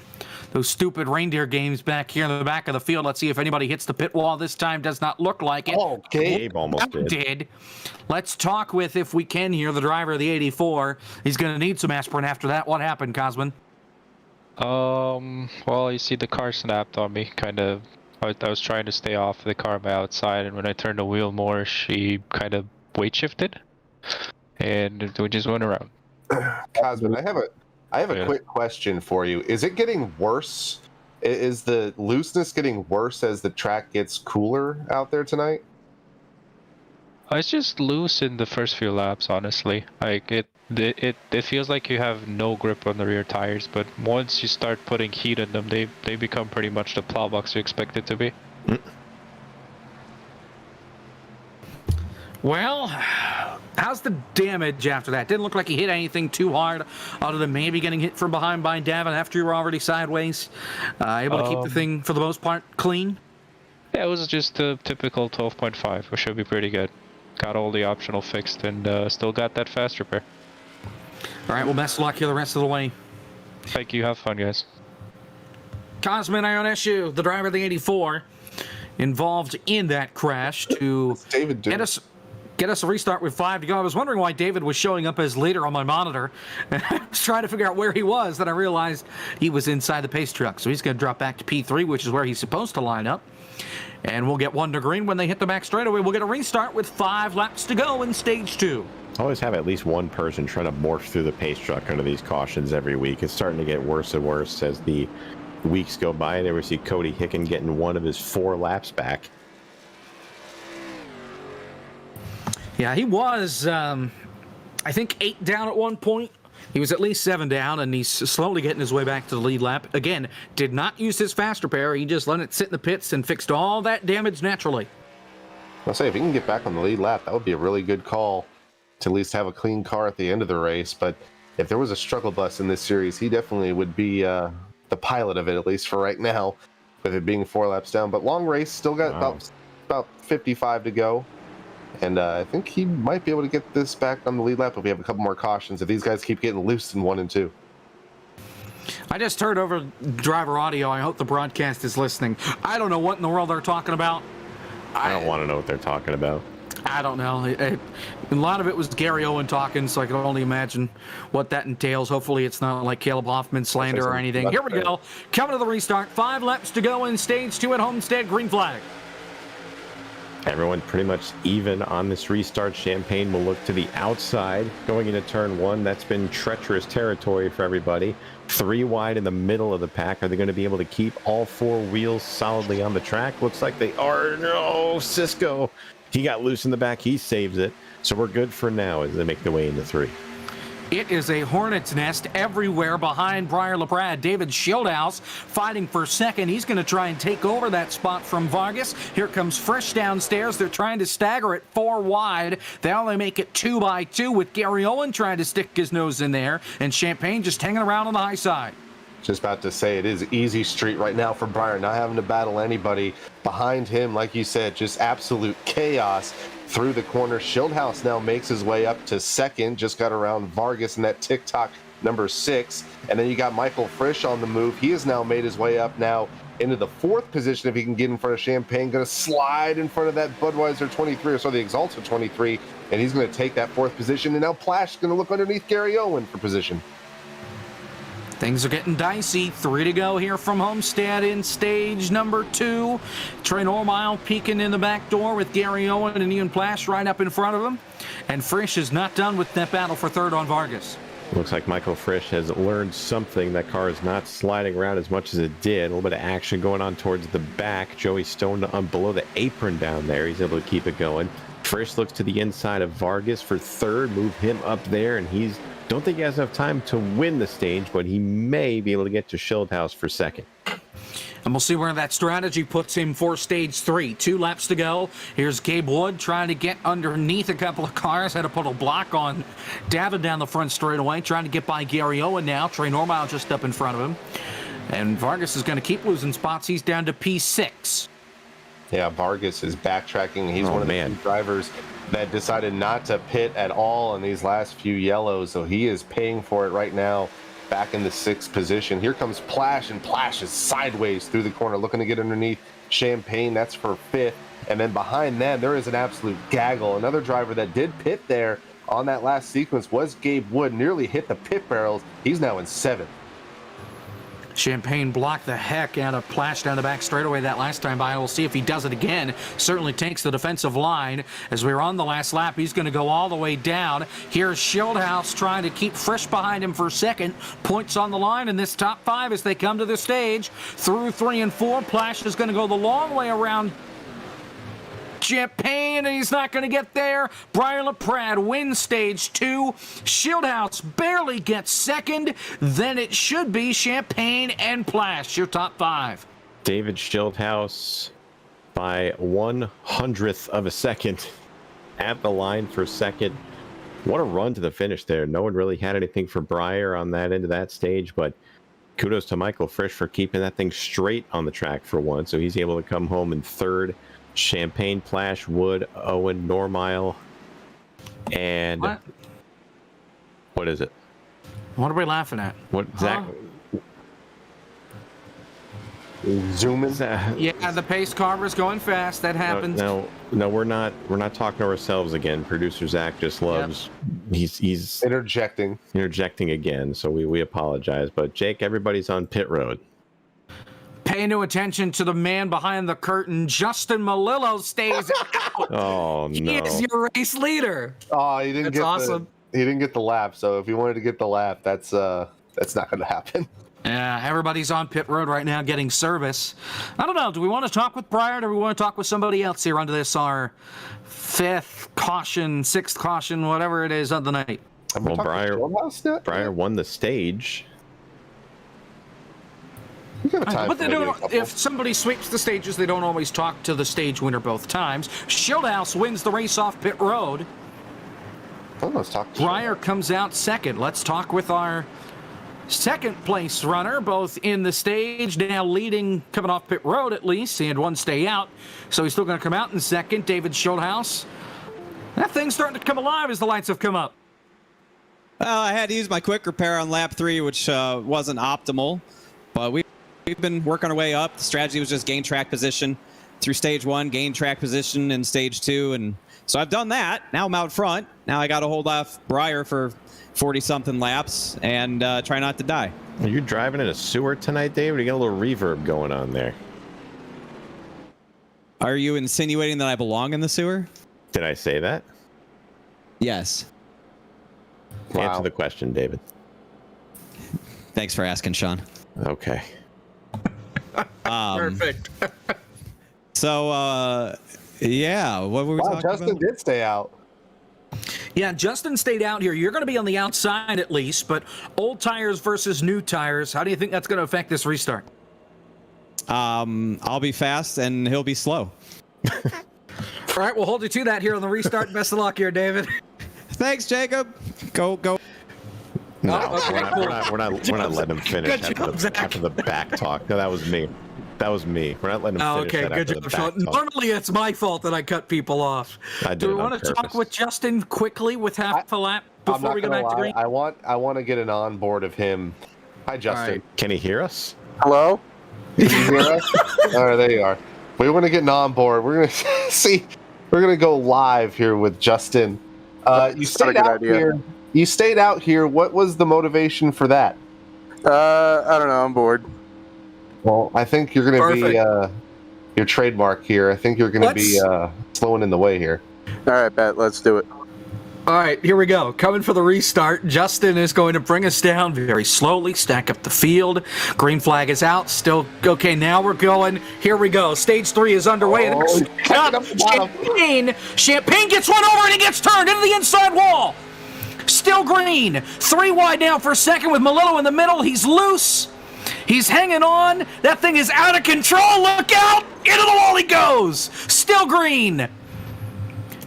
Those stupid reindeer games back here in the back of the field. Let's see if anybody hits the pit wall this time. Does not look like it. Oh, Gabe almost did. Let's talk with, if we can here, the driver of the 84. He's going to need some aspirin after that. What happened, Cosman? Well, you see the car snapped on me, kind of. I was trying to stay off the car by outside, and when I turned the wheel more, she kind of weight shifted, and we just went around. Cosman, I have a quick question for you. Is it getting worse? Is the looseness getting worse as the track gets cooler out there tonight? It's just loose in the first few laps, honestly. Like it feels like you have no grip on the rear tires, but once you start putting heat in them, they become pretty much the plow box you expect it to be. Well, how's the damage after that? Didn't look like he hit anything too hard, other than maybe getting hit from behind by Davin after you were already sideways. Able to keep the thing, for the most part, clean? Yeah, it was just a typical 12.5, which should be pretty good. Got all the optional fixed, and still got that fast repair. All right, well, best of luck here the rest of the way. Thank you. Have fun, guys. Cosman Ionescu, the driver of the 84, involved in that crash to David get us a restart with 5 to go. I was wondering why David was showing up as leader on my monitor. I was trying to figure out where he was. Then I realized he was inside the pace truck. So he's going to drop back to P3, which is where he's supposed to line up. And we'll get 1 to green when they hit the back straightaway. We'll get a restart with 5 laps to go in stage 2. Always have at least one person trying to morph through the pace truck under these cautions every week. It's starting to get worse and worse as the weeks go by, there we see Cody Hicken getting one of his 4 laps back. Yeah, he was, I think, 8 down at one point. He was at least 7 down, and he's slowly getting his way back to the lead lap. Again, did not use his fast repair. He just let it sit in the pits and fixed all that damage naturally. I'll say, if he can get back on the lead lap, that would be a really good call to at least have a clean car at the end of the race. But if there was a struggle bus in this series, he definitely would be the pilot of it, at least for right now, with it being 4 laps down. But long race, still got about 55 to go. And I think he might be able to get this back on the lead lap if we have a couple more cautions, if these guys keep getting loose in 1 and 2. I just heard over driver audio. I hope the broadcast is listening. I don't know what in the world they're talking about. I don't want to know what they're talking about. I don't know. A lot of it was Gary Owen talking, so I can only imagine what that entails. Hopefully it's not like Caleb Hoffman slander or anything. Here we go. Coming to the restart. 5 laps to go in stage 2 at Homestead. Green flag. Everyone pretty much even on this restart. Champagne will look to the outside going into turn 1. That's been treacherous territory for everybody. 3 wide in the middle of the pack. Are they going to be able to keep all 4 wheels solidly on the track? Looks like they are. No, Cisco. He got loose in the back. He saves it. So we're good for now as they make their way into 3. It is a hornet's nest everywhere behind Briar LaPrade. David Schildhaus fighting for second. He's going to try and take over that spot from Vargas. Here comes Frisch downstairs. They're trying to stagger it 4 wide. They only make it 2 by 2 with Gary Owen trying to stick his nose in there, and Champagne just hanging around on the high side. Just about to say, it is easy street right now for Briar, not having to battle anybody. Behind him, like you said, just absolute chaos through the corner. Schildhaus now makes his way up to second, just got around Vargas in that TikTok number 6. And then you got Michael Frisch on the move. He has now made his way up now into the 4th position if he can get in front of Champagne. Going to slide in front of that Budweiser 23, or sorry, the Exalta 23, and he's going to take that 4th position. And now Plash is going to look underneath Gary Owen for position. Things are getting dicey. 3 to go here from Homestead in stage number 2. Trey Normile peeking in the back door with Gary Owen and Ian Plash right up in front of him. And Frisch is not done with that battle for 3rd on Vargas. Looks like Michael Frisch has learned something. That car is not sliding around as much as it did. A little bit of action going on towards the back. Joey Stone on below the apron down there. He's able to keep it going. Frisch looks to the inside of Vargas for 3rd. Move him up there, and he's don't think he has enough time to win the stage, but he may be able to get to Schildhaus for 2nd. And we'll see where that strategy puts him for stage 3. 2 laps to go. Here's Gabe Wood trying to get underneath a couple of cars. Had to put a block on Davin down the front straightaway, trying to get by Gary Owen now. Trey Normile just up in front of him. And Vargas is going to keep losing spots. He's down to P6. Yeah, Vargas is backtracking. He's one of the 2 drivers that decided not to pit at all in these last few yellows, so he is paying for it right now, back in the 6th position. Here comes Plash, and Plash is sideways through the corner, looking to get underneath Champagne. That's for 5th. And then behind them, there is an absolute gaggle. Another driver that did pit there on that last sequence was Gabe Wood, nearly hit the pit barrels. He's now in 7th. Champagne blocked the heck out of Plash down the back straightaway that last time by. We'll see if he does it again. Certainly takes the defensive line. As we're on the last lap, he's going to go all the way down. Here's Schildhaus trying to keep Frisch behind him for 2nd. Points on the line in this top 5 as they come to the stage. Through 3 and 4, Plash is going to go the long way around Champagne, and he's not going to get there. Briar LaPrade wins stage 2. Schildhaus barely gets 2nd. Then it should be Champagne and Plash, your top 5. David Schildhaus by 1/100th of a second at the line for 2nd. What a run to the finish there. No one really had anything for Briar on that end of that stage, but kudos to Michael Frisch for keeping that thing straight on the track for once. So he's able to come home in 3rd. Champagne, Plash, Wood, Owen, Normile, and what is it? What are we laughing at? What exactly? Zoom in. Yeah, the pace car is going fast. That happens. No, we're not talking to ourselves again. Producer Zach just loves. Yep. He's interjecting again. So we apologize. But Jake, everybody's on pit road. Pay no attention to the man behind the curtain. Justin Malillo stays out. Oh, no. He is your race leader. Oh, he didn't That's awesome. He didn't get the lap. So if he wanted to get the lap, that's not going to happen. Yeah, everybody's on pit road right now getting service. I don't know. Do we want to talk with Breyer, or do we want to talk with somebody else here under this, our 5th caution, 6th caution, whatever it is of the night? Well, Breyer won the stage. But they don't, if somebody sweeps the stages, they don't always talk to the stage winner both times. Shieldhouse wins the race off pit road. Let's talk to Breyer comes out second. Let's talk with our second place runner, both in the stage, now leading, coming off pit road at least. He had one stay out, so he's still going to come out in second. David Shieldhouse. That thing's starting to come alive as the lights have come up. Well, I had to use my quick repair on lap 3, which wasn't optimal, but we've been working our way up. The strategy was just gain track position through stage 1, gain track position in stage 2, and so I've done that. Now I'm out front. Now I got to hold off Breyer for 40-something laps and try not to die. Are you driving in a sewer tonight, David? You got a little reverb going on there. Are you insinuating that I belong in the sewer? Did I say that? Yes. Wow. Answer the question, David. Thanks for asking, Sean. Okay. Perfect. So, yeah, what were we talking Justin about? did stay out. Yeah, Justin stayed out here. You're going to be on the outside at least, but old tires versus new tires. How do you think that's going to affect this restart? I'll be fast and he'll be slow. All right, we'll hold you to that here on the restart. Best of luck here, David. Thanks, Jacob. Go. No, okay, we're not letting him finish Good job, Zach. after the back talk. No, that was me. That was me. We're not letting him finish Okay, that good after job, the Sean. back talk. Normally, it's my fault that I cut people off. I did Do we it on want to talk purpose. with Justin quickly with half a lap I'm before not we go gonna back to lie. green? I want to get an onboard of him. Hi, Justin. right. Can he hear us? Hello? Can you hear us? All right, there you are. We want to get an onboard. We're gonna see. We're gonna go live here with Justin. You stayed out here. You stayed out here. What was the motivation for that? I don't know. I'm bored. Well, I think you're gonna be your trademark here. I think you're gonna be slowing in the way here. All right, bet. Let's do it. All right, here we go. Coming for the restart. Justin is going to bring us down very slowly, stack up the field. Green flag is out. Still, okay, now we're going. Here we go. Stage 3 is underway. Champagne gets one over and he gets turned into the inside wall. Still green. 3 wide now for second with Melillo in the middle. He's loose. He's hanging on. That thing is out of control. Look out. Into the wall he goes. Still green.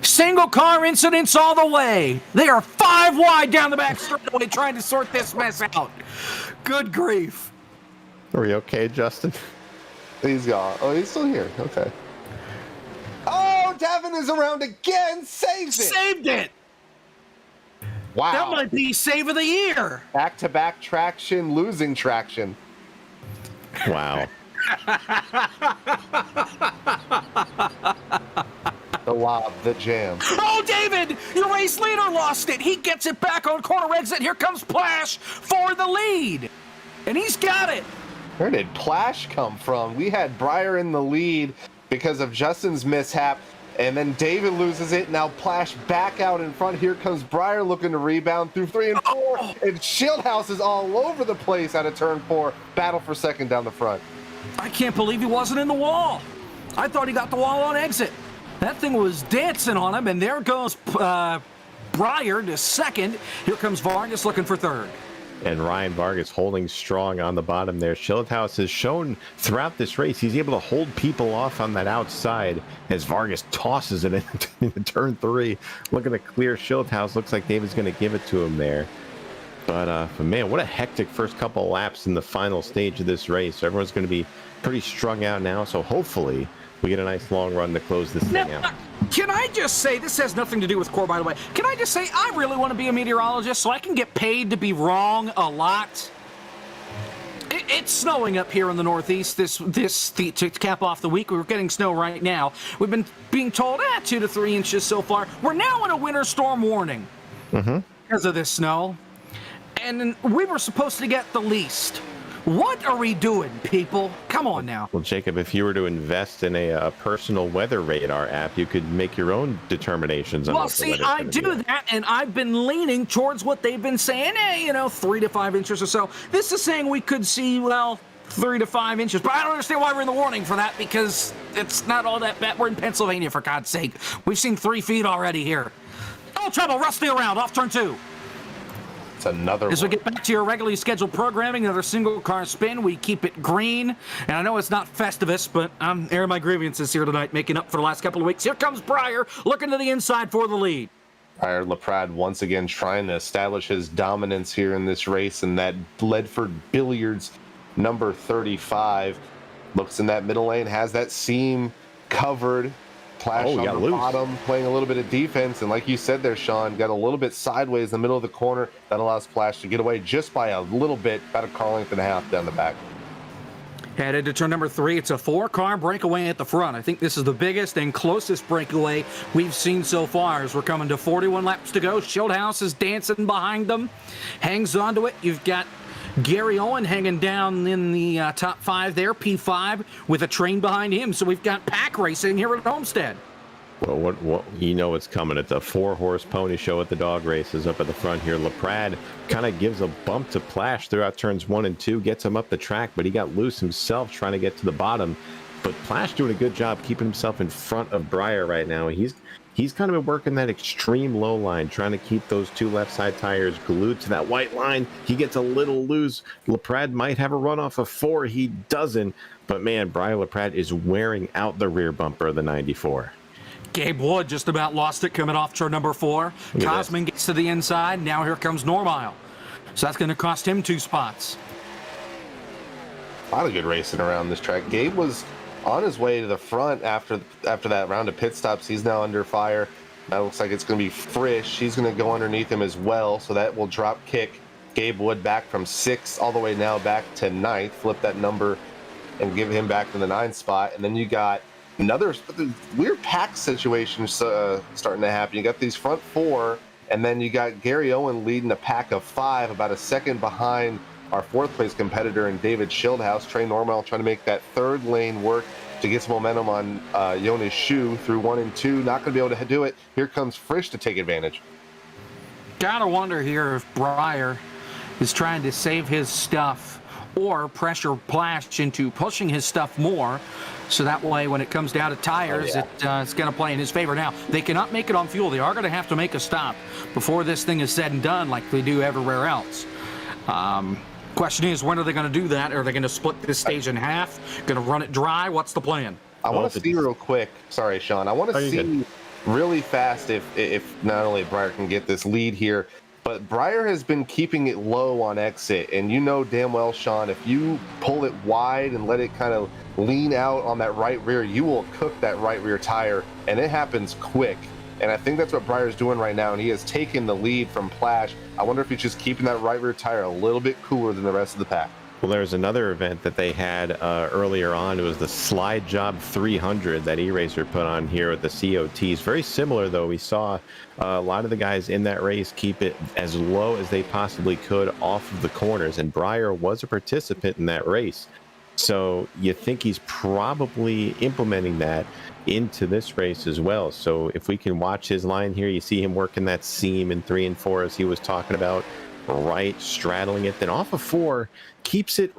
Single car incidents all the way. They are 5 wide down the back straightaway trying to sort this mess out. Good grief. Are we okay, Justin? He's gone. Oh, he's still here. Okay. Oh, Devin is around again. Saved it. Saved it. Wow. That might be save of the year. Back-to-back traction, losing traction. Wow. The lob, the jam. Oh, David, your race leader lost it. He gets it back on corner exit. Here comes Plash for the lead. And he's got it. Where did Plash come from? We had Breyer in the lead because of Justin's mishap, and then David loses it. Now Plash back out in front. Here comes Breyer looking to rebound through 3 and 4. And Shieldhouse is all over the place out of turn 4. Battle for second down the front. I can't believe he wasn't in the wall. I thought he got the wall on exit. That thing was dancing on him, and there goes Breyer to second. Here comes Vargas looking for third. And Ryan Vargas holding strong on the bottom there. Shieldhouse has shown throughout this race he's able to hold people off on that outside as Vargas tosses it into turn 3. Looking to clear Shieldhouse. Looks like David's going to give it to him there. But man, what a hectic first couple of laps in the final stage of this race. Everyone's going to be pretty strung out now, so hopefully we get a nice long run to close this thing out. Can I just say, this has nothing to do with Core, by the way. Can I just say, I really want to be a meteorologist so I can get paid to be wrong a lot? It's snowing up here in the Northeast to cap off the week. We're getting snow right now. We've been being told 2 to 3 inches so far. We're now in a winter storm warning because of this snow. And we were supposed to get the least. What are we doing, people? Come on now. Well, Jacob, if you were to invest in a personal weather radar app, you could make your own determinations on Well, what the see, weather's I gonna do be like. that, and I've been leaning towards what they've been saying, 3 to 5 inches or so. This is saying we could see, 3 to 5 inches. But I don't understand why we're in the warning for that, because it's not all that bad. We're in Pennsylvania, for God's sake. We've seen 3 feet already here. Oh, trouble, Rusty around, off turn 2. It's another As one. we get back to your regularly scheduled programming, another single car spin, we keep it green. And I know it's not Festivus, but I'm airing my grievances here tonight, making up for the last couple of weeks. Here comes Breyer, looking to the inside for the lead. Tyler LaPrade once again trying to establish his dominance here in this race, and that Ledford Billiards number 35 looks in that middle lane, has that seam covered. Plash on the loose. bottom, playing a little bit of defense, and like you said there, Sean, got a little bit sideways in the middle of the corner. That allows Plash to get away just by a little bit, about a car length and a half down the back. Headed to turn number 3, it's a 4-car breakaway at the front. I think this is the biggest and closest breakaway we've seen so far as we're coming to 41 laps to go. Schildhouse is dancing behind them, hangs onto it. You've got Gary Owen hanging down in the top 5 there, P5, with a train behind him. So we've got pack racing here at Homestead. Well, what you know what's coming. It's a 4-horse pony show at the dog races up at the front here. LaPrade kind of gives a bump to Plash throughout turns 1 and 2, gets him up the track, but he got loose himself trying to get to the bottom. But Plash doing a good job keeping himself in front of Breyer right now. He's kind of been working that extreme low line, trying to keep those 2 left side tires glued to that white line. He gets a little loose. LaPrade might have a run off of 4. He doesn't. But man, Breyer LaPrade is wearing out the rear bumper of the 94. Gabe Wood just about lost it coming off turn number 4. Look at Cosman gets to the inside. Now here comes Normile. So that's going to cost him 2 spots. A lot of good racing around this track. Gabe was on his way to the front after that round of pit stops. He's now under fire. That looks like it's going to be Frisch. He's going to go underneath him as well, so that will drop kick Gabe Wood back from 6th all the way now back to 9th. Flip that number and give him back to the 9th spot. And then you got another weird pack situation starting to happen. You got these front 4, and then you got Gary Owen leading a pack of 5, about a second behind our 4th place competitor in David Schildhouse. Trey Normal trying to make that 3rd lane work to get some momentum on Jonas Schuh through 1 and 2. Not going to be able to do it. Here comes Frisch to take advantage. Gotta wonder here if Breyer is trying to save his stuff or pressure Plash into pushing his stuff more, so that way when it comes down to tires, it's going to play in his favor. Now, they cannot make it on fuel. They are going to have to make a stop before this thing is said and done like they do everywhere else. Question is, when are they going to do that? Are they going to split this stage in half? Going to run it dry? What's the plan? I want to see real quick. Sorry, Sean. I want to see really fast if not only Breyer can get this lead here, but Breyer has been keeping it low on exit. And you know damn well, Sean, if you pull it wide and let it kind of lean out on that right rear, you will cook that right rear tire, and it happens quick. And I think that's what Breyer's doing right now, and he has taken the lead from Plash. I wonder if he's just keeping that right rear tire a little bit cooler than the rest of the pack. Well, there's another event that they had earlier on. It was the Slide Job 300 that E-Racer put on here at the COTs. Very similar, though. We saw a lot of the guys in that race keep it as low as they possibly could off of the corners, and Breyer was a participant in that race. So you think he's probably implementing that into this race as well. So if we can watch his line here, you see him working that seam in 3 and 4 as he was talking about, right, straddling it. Then off of 4, keeps it,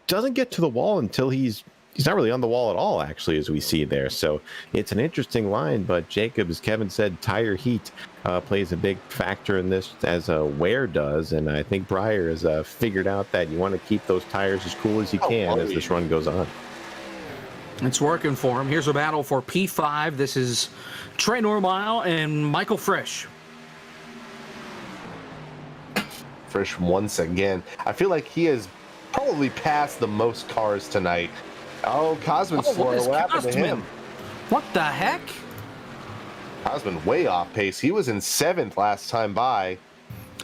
doesn't get to the wall until he's not really on the wall at all, actually, as we see there. So it's an interesting line, but Jacob, as Kevin said, tire heat plays a big factor in this, as wear does. And I think Breyer has figured out that you want to keep those tires as cool as you can as this run goes on. It's working for him. Here's a battle for P5. This is Trey Normile and Michael Frisch. Frisch once again. I feel like he has probably passed the most cars tonight. Oh, Cosman's slow. What happened to him? What the heck? Cosman way off pace. He was in 7th last time by.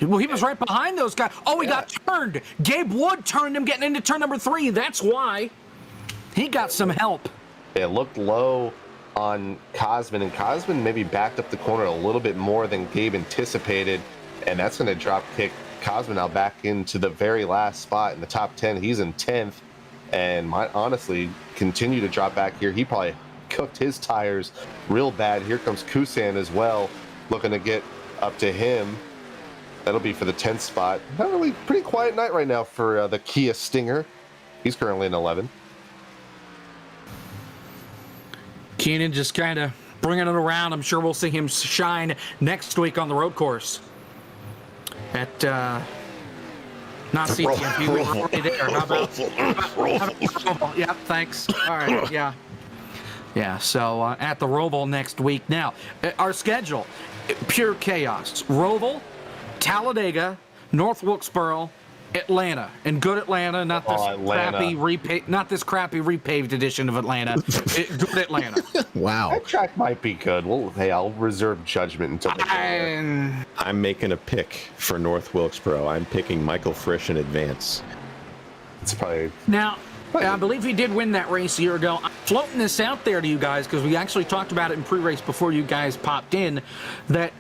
Well, he was right behind those guys. Oh, he got turned. Gabe Wood turned him getting into turn number 3. That's why. He got some help. It looked low on Cosman, and Cosman maybe backed up the corner a little bit more than Gabe anticipated, and that's going to drop kick Cosman now back into the very last spot in the top 10. He's in 10th and might honestly continue to drop back here. He probably cooked his tires real bad. Here comes Kusan as well, looking to get up to him. That'll be for the 10th spot. Not really, pretty quiet night right now for the Kia Stinger. He's currently in 11. Keenan just kind of bringing it around. I'm sure we'll see him shine next week on the road course at not CTMP. We were already there. How about yeah, thanks. All right, yeah. So at the Roval next week. Now, our schedule: pure chaos. Roval, Talladega, North Wilkesboro, Atlanta, and good Atlanta, not this crappy repaved edition of Atlanta. Good Atlanta. Wow. That track might be good. Well, hey, I'll reserve judgment until the day. I'm making a pick for North Wilkesboro. I'm picking Michael Frisch in advance. It's probably Now, I believe he did win that race a year ago. I'm floating this out there to you guys because we actually talked about it in pre-race before you guys popped in, that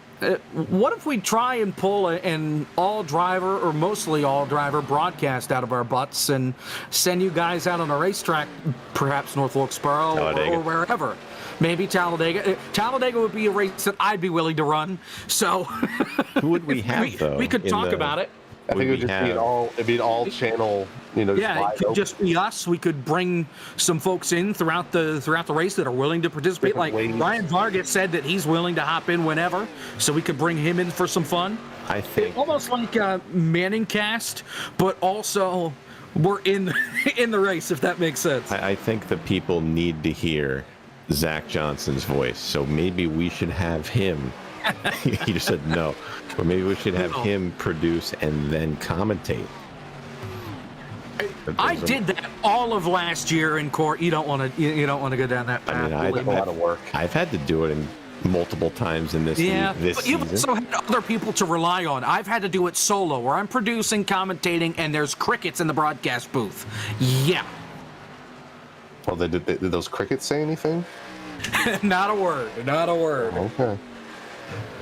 what if we try and pull an all-driver or mostly all-driver broadcast out of our butts and send you guys out on a racetrack, perhaps North Wilkesboro or wherever? Maybe Talladega. Talladega would be a race that I'd be willing to run. So who would we have, though? We could talk about it. I think it would just be an all channel, Yeah, it could just be us. We could bring some folks in throughout the race that are willing to participate. Like Ryan Vargas said that he's willing to hop in whenever, so we could bring him in for some fun. I think almost like a Manning cast, but also we're in the race, if that makes sense. I think the people need to hear Zach Johnson's voice, so maybe we should have him. He just said no, but maybe we should have him produce and then commentate. I did that all of last year in court. You don't want to go down that path. I mean, a lot of work. I've had to do it multiple times in this but season. you've also had other people to rely on. I've had to do it solo, where I'm producing, commentating, and there's crickets in the broadcast booth. Yeah. Well, did those crickets say anything? Not a word. Not a word. Okay.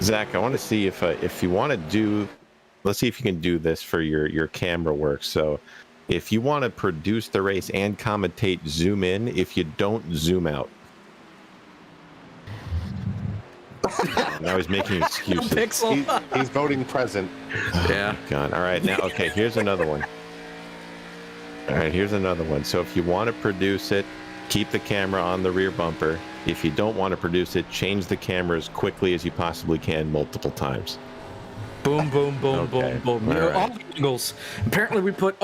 Zach, I want to see if you want to do. Let's see if you can do this for your camera work. So, if you want to produce the race and commentate, zoom in. If you don't, zoom out. Now he's making excuses. He's voting present. Yeah. God. All right. Now, okay. Here's another one. All right. Here's another one. So, if you want to produce it, keep the camera on the rear bumper. If you don't want to produce it, change the camera as quickly as you possibly can multiple times. Boom, boom, boom, Okay. boom, boom. All right. All the angles. Apparently, we put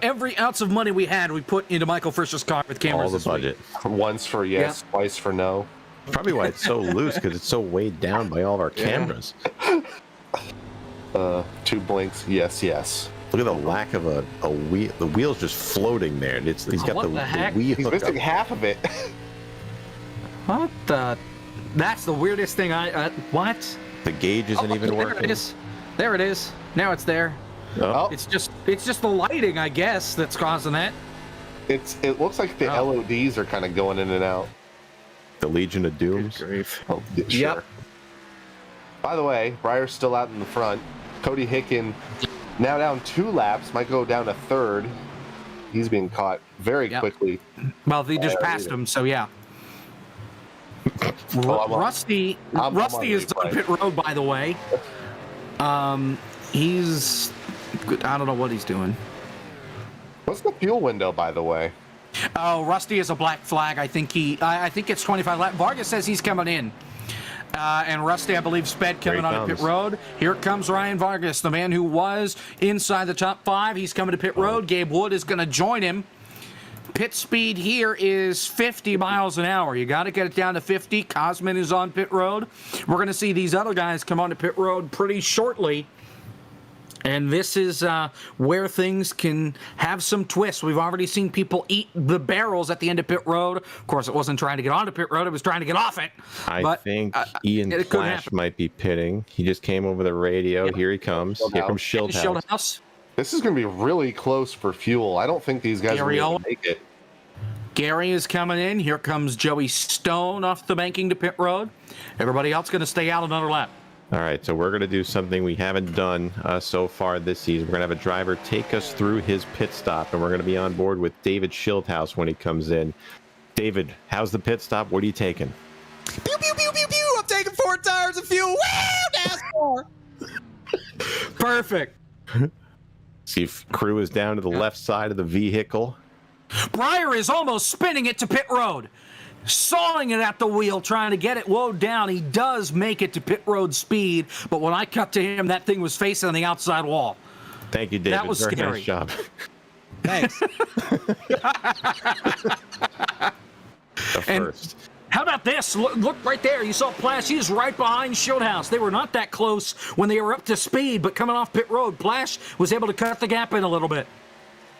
every ounce of money we had, we put into Michael Fisher's car with cameras. All the this week. budget. Once for yes, twice for no. Probably why it's so loose, because it's so weighed down by all of our cameras. 2 blinks. Yes. Look at the lack of a wheel. The wheel's just floating there. He's got What the the heck? wheel. He's missing half of it. What the? That's the weirdest thing. What? The gauge isn't even there working. It is. There it is. Now it's there. Oh, It's just the lighting, I guess, that's causing that. It looks like the LODs are kind of going in and out. the Legion of Dooms. Oh, sure. Yep. By the way, Breyer's still out in the front. Cody Hicken now down 2 laps, might go down a third. He's being caught very quickly. Well, they just passed him, so yeah. Rusty is on pit road, by the way. He's, I don't know what he's doing. What's the fuel window, by the way? Oh, Rusty is a black flag. I think it's 25 laps. Vargas says he's coming in. And Rusty, I believe, sped coming on pit road. Here comes Ryan Vargas, the man who was inside the top 5. He's coming to pit road. Gabe Wood is going to join him. Pit speed here is 50 miles an hour. You got to get it down to 50. Cosman is on pit road. We're going to see these other guys come on to pit road pretty shortly. And this is where things can have some twists. We've already seen people eat the barrels at the end of pit road. Of course, it wasn't trying to get onto pit road. It was trying to get off it. I think Ian Flash might be pitting. He just came over the radio. Yep. Here he comes. Here comes Schildhouse. This is going to be really close for fuel. I don't think these guys are going to make it. Gary is coming in. Here comes Joey Stone off the banking to pit road. Everybody else going to stay out another lap. All right, so we're going to do something we haven't done so far this season. We're going to have a driver take us through his pit stop, and we're going to be on board with David Schildhaus when he comes in. David, how's the pit stop? What are you taking? Pew, pew, pew, pew, pew. I'm taking 4 tires of fuel. Woo, NASCAR. Perfect. See if crew is down to the left side of the vehicle. Breyer is almost spinning it to pit road. Sawing it at the wheel, trying to get it woed down. He does make it to pit road speed, but when I cut to him, that thing was facing the outside wall. Thank you, David. That was Very scary. nice job. Thanks. The And- first. How about this? Look right there. You saw Plash. He's right behind Schildhaus. They were not that close when they were up to speed, but coming off pit road, Plash was able to cut the gap in a little bit.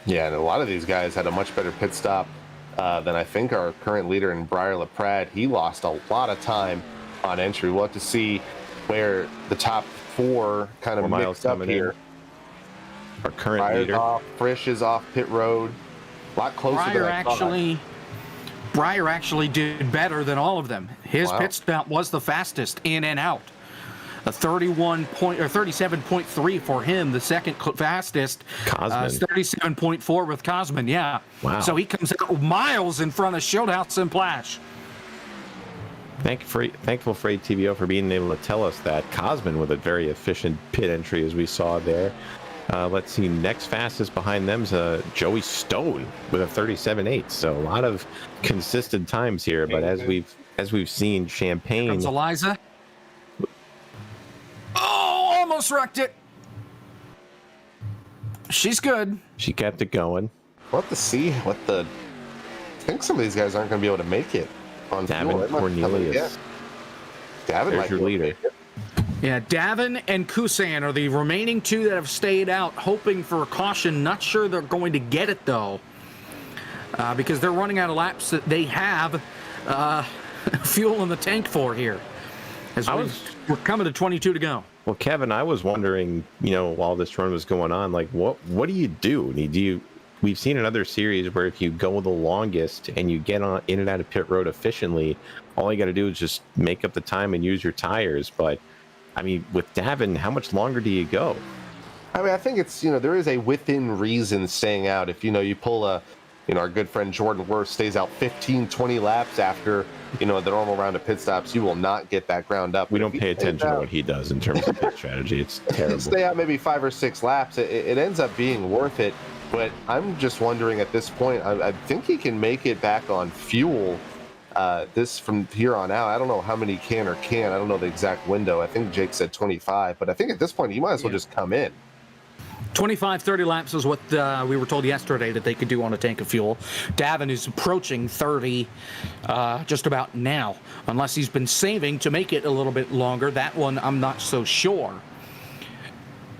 Yeah, and a lot of these guys had a much better pit stop than I think our current leader in Breyer LaPrade. He lost a lot of time on entry. We'll have to see where the top 4 kind of Miles mixed up coming in. here. Our current Breyer's leader. off, Frisch is off pit road. A lot closer than I thought. Breyer actually did better than all of them. His Wow. pit stop was the fastest in and out. A 37.3 for him, the second fastest. Cosman. 37.4 with Cosman, yeah. Wow. So he comes out miles in front of Schildhaus and Plash. Thankful for ATVO for being able to tell us that. Cosman with a very efficient pit entry, as we saw there. Let's see, next fastest behind them's Joey Stone with a 37.8. So a lot of consistent times here. But as we've seen, Champagne. Comes Eliza. Oh, almost wrecked it. She's good. She kept it going. We'll have to see what the. I think some of these guys aren't going to be able to make it on fuel. Davin They might- Cornelius. yeah. Davin There's might your be able to leader. make it. Yeah, Davin and Kusan are the remaining 2 that have stayed out, hoping for a caution. Not sure they're going to get it, though, because they're running out of laps that they have fuel in the tank for here. As we're coming to 22 to go. Well, Kevin, I was wondering, while this run was going on, like, what do you do? We've seen in other series where if you go the longest and you get on in and out of pit road efficiently, all you got to do is just make up the time and use your tires. But I mean, with Davin, how much longer do you go? I mean, I think it's, there is a within reason staying out. If, you pull our good friend Jordan Worth stays out 15, 20 laps after, the normal round of pit stops, you will not get that ground up. We But don't if pay he stays attention to out- what he does in terms of pit strategy. It's terrible. Stay out maybe 5 or 6 laps, it ends up being worth it. But I'm just wondering at this point, I think he can make it back on fuel this from here on out. I don't know how many can. I don't know the exact window. I think Jake said 25, but I think at this point, you might as well just come in. 25, 30 laps is what we were told yesterday that they could do on a tank of fuel. Davin is approaching 30 just about now, unless he's been saving to make it a little bit longer. That one, I'm not so sure.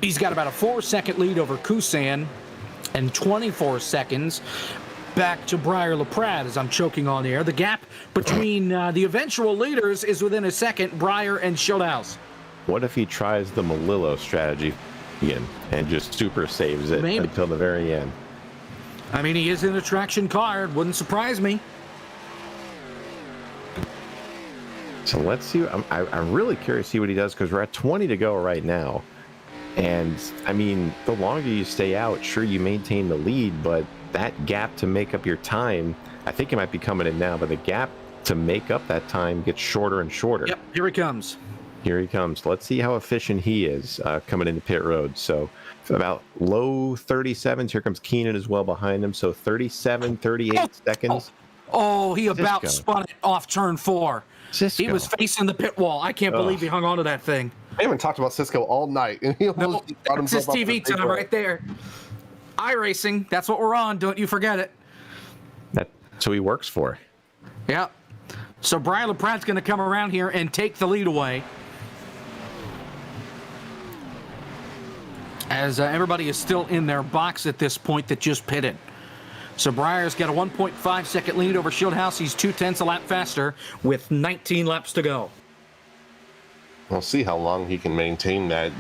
He's got about a 4-second lead over Kusan and 24 seconds back to Breyer LaPrade as I'm choking on air. The gap between the eventual leaders is within a second, Breyer and Schildhaus. What if he tries the Malillo strategy again and just super saves it Maybe. until the very end? I mean, he is in a traction car. It wouldn't surprise me. So let's see. I'm really curious to see what he does because we're at 20 to go right now. And I mean, the longer you stay out, sure, you maintain the lead, but that gap to make up your time, I think it might be coming in now, but the gap to make up that time gets shorter and shorter. Yep, here he comes. Here he comes. Let's see how efficient he is coming into pit road. So about low 37s. Here comes Keenan as well behind him. So 37, 38 seconds. Oh, he about Cisco. spun it off turn 4. Cisco. He was facing the pit wall. I can't believe he hung on to that thing. I haven't talked about Cisco all night, and he No, almost brought that's his himself up TV with a big time one. right there. iRacing, that's what we're on. Don't you forget it. That's who he works for. Yep. So Brian LaPrade's going to come around here and take the lead away. As everybody is still in their box at this point that just pitted. So Breyer's got a 1.5 second lead over Schildhaus. He's 0.2 a lap faster with 19 laps to go. We'll see how long he can maintain that.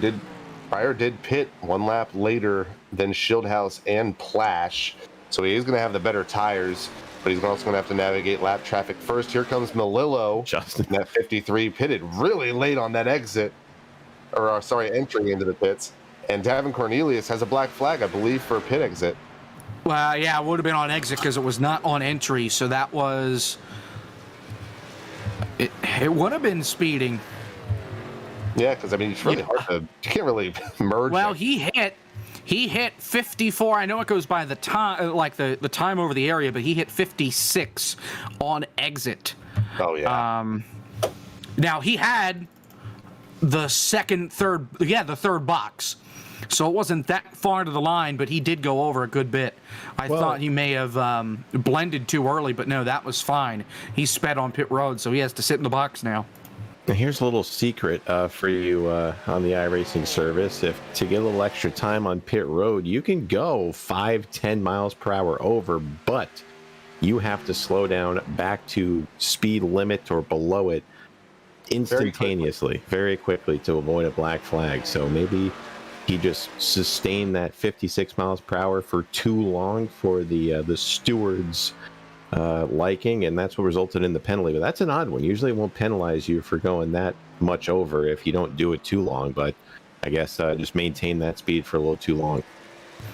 Breyer did pit 1 lap later than Schildhaus and Plash, so he is going to have the better tires, but he's also going to have to navigate lap traffic first. Here comes Malillo. Justin. That 53 pitted really late on that exit. entering into the pits. And Davin Cornelius has a black flag, I believe, for a pit exit. Well, yeah, it would have been on exit because it was not on entry. So that was. It would have been speeding. Yeah, because I mean, it's really hard to. You can't really merge. Well, he hit 54. I know it goes by the time, like the time over the area, but he hit 56 on exit. Oh yeah. Now he had the third box. So it wasn't that far to the line, but he did go over a good bit. I thought he may have blended too early, but no, that was fine. He sped on pit road, so he has to sit in the box now. Now here's a little secret for you on the iRacing service. If to get a little extra time on pit road, you can go 5-10 miles per hour over, but you have to slow down back to speed limit or below it instantaneously, very quickly to avoid a black flag. So maybe he just sustained that 56 miles per hour for too long for the steward's liking, and that's what resulted in the penalty. But that's an odd one. Usually it won't penalize you for going that much over if you don't do it too long, but I guess just maintain that speed for a little too long.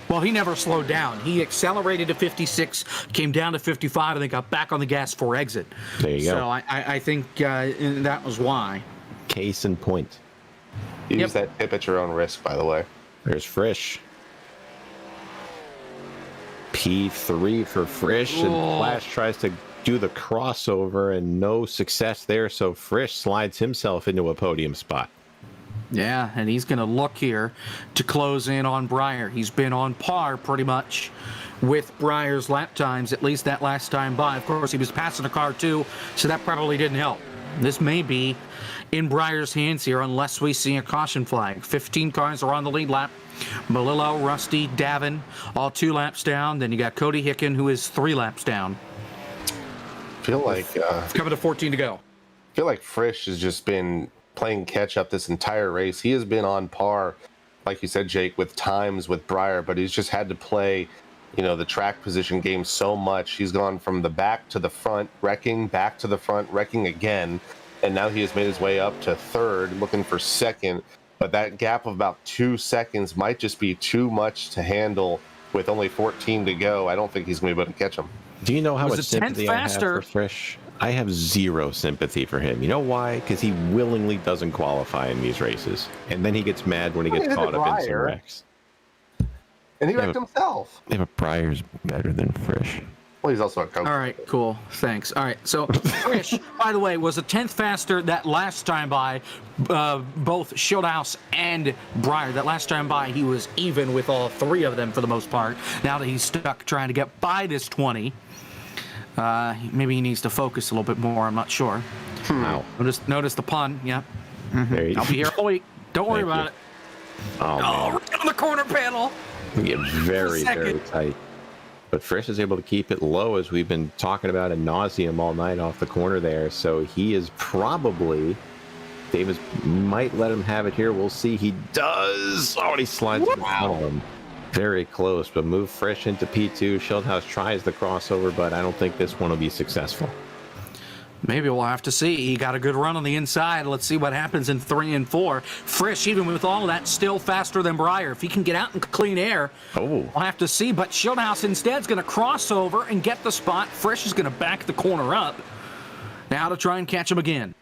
Well, he never slowed down. He accelerated to 56, came down to 55, and then got back on the gas for exit. There you go. So I think that was why. Case in point. Use that tip at your own risk, by the way. There's Frisch. P3 for Frisch, and Flash tries to do the crossover, and no success there, so Frisch slides himself into a podium spot. Yeah, and he's going to look here to close in on Breyer. He's been on par pretty much with Breyer's lap times, at least that last time by. Of course, he was passing a car too, so that probably didn't help. This may be in Breyer's hands here unless we see a caution flag. 15 cars are on the lead lap. Malillo, Rusty, Davin, all 2 laps down. Then you got Cody Hicken, who is 3 laps down. Feel like coming to 14 to go. I feel like Frisch has just been playing catch up this entire race. He has been on par, like you said, Jake, with times with Breyer, but he's just had to play, the track position game so much. He's gone from the back to the front, wrecking, back to the front, wrecking again, and now he has made his way up to third, looking for second. But that gap of about 2 seconds might just be too much to handle with only 14 to go. I don't think he's going to be able to catch him. Do you know how much sympathy I have for Frisch? I have zero sympathy for him. You know why? Because he willingly doesn't qualify in these races. And then he gets mad when he gets caught up in some wrecks. And he wrecked himself. Yeah, but Breyer's better than Frisch. Well, he's also a coach. All right, cool. Thanks. All right, so Frisch, by the way, was a 10th faster that last time by both Schildhaus and Breyer. That last time by, he was even with all 3 of them for the most part. Now that he's stuck trying to get by this 20, maybe he needs to focus a little bit more. I'm not sure. Wow. Notice the pun. Yeah. Mm-hmm. I'll be here all week. Don't worry about it. Oh, right on the corner panel. We get very, very tight. But Frisch is able to keep it low, as we've been talking about ad nauseum all night off the corner there. So he is probably, Davis might let him have it here. We'll see. He does. Oh, and he slides around him. Very close, but move Frisch into P2. Schildhaus tries the crossover, but I don't think this one will be successful. Maybe we'll have to see. He got a good run on the inside. Let's see what happens in 3 and 4. Frisch, even with all of that, still faster than Breyer. If he can get out in clean air, we'll have to see. But Schildhaus instead is going to cross over and get the spot. Frisch is going to back the corner up now to try and catch him again.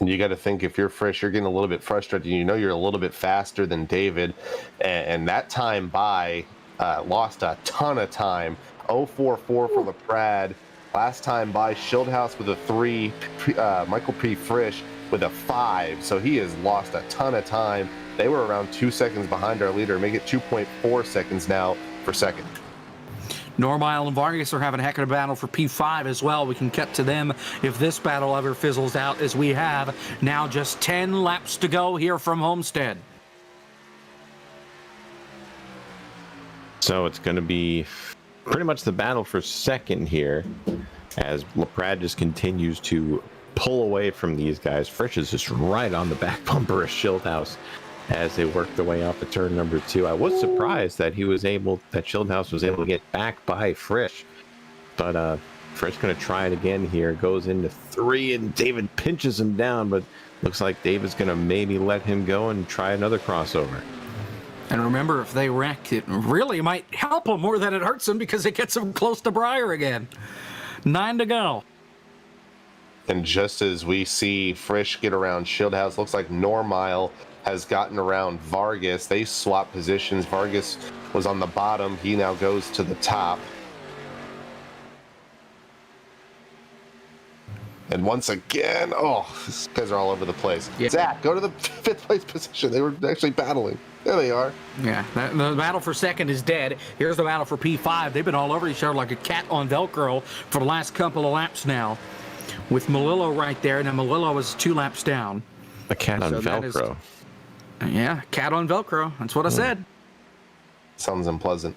You got to think, if you're Frisch, you're getting a little bit frustrated. You know you're a little bit faster than David. And that time by lost a ton of time. 0.44 for LaPrade. Last time by, Schildhaus with a 3, Michael P. Frisch with a 5. So he has lost a ton of time. They were around 2 seconds behind our leader. Make it 2.4 seconds now for second. Normile and Vargas are having a heck of a battle for P5 as well. We can get to them if this battle ever fizzles out, as we have now just 10 laps to go here from Homestead. So it's going to be pretty much the battle for second here, as LaPrade just continues to pull away from these guys. Frisch is just right on the back bumper of Schildhaus as they work their way off of turn number 2. I was surprised that Schildhaus was able to get back by Frisch, but Frisch's going to try it again here. Goes into 3, and David pinches him down, but looks like David's going to maybe let him go and try another crossover. And remember, if they wreck, it really might help them more than it hurts them because it gets them close to Breyer again. 9 to go. And just as we see Frisch get around Shieldhouse, looks like Normile has gotten around Vargas. They swap positions. Vargas was on the bottom. He now goes to the top. And once again, these guys are all over the place. Yeah. Zach, go to the 5th place position. They were actually battling. There they are. Yeah, the battle for second is dead. Here's the battle for P5. They've been all over each other like a cat on Velcro for the last couple of laps now. With Malillo right there, and then Malillo is 2 laps down. A cat on Velcro. Yeah, cat on Velcro. That's what I said. Sounds unpleasant.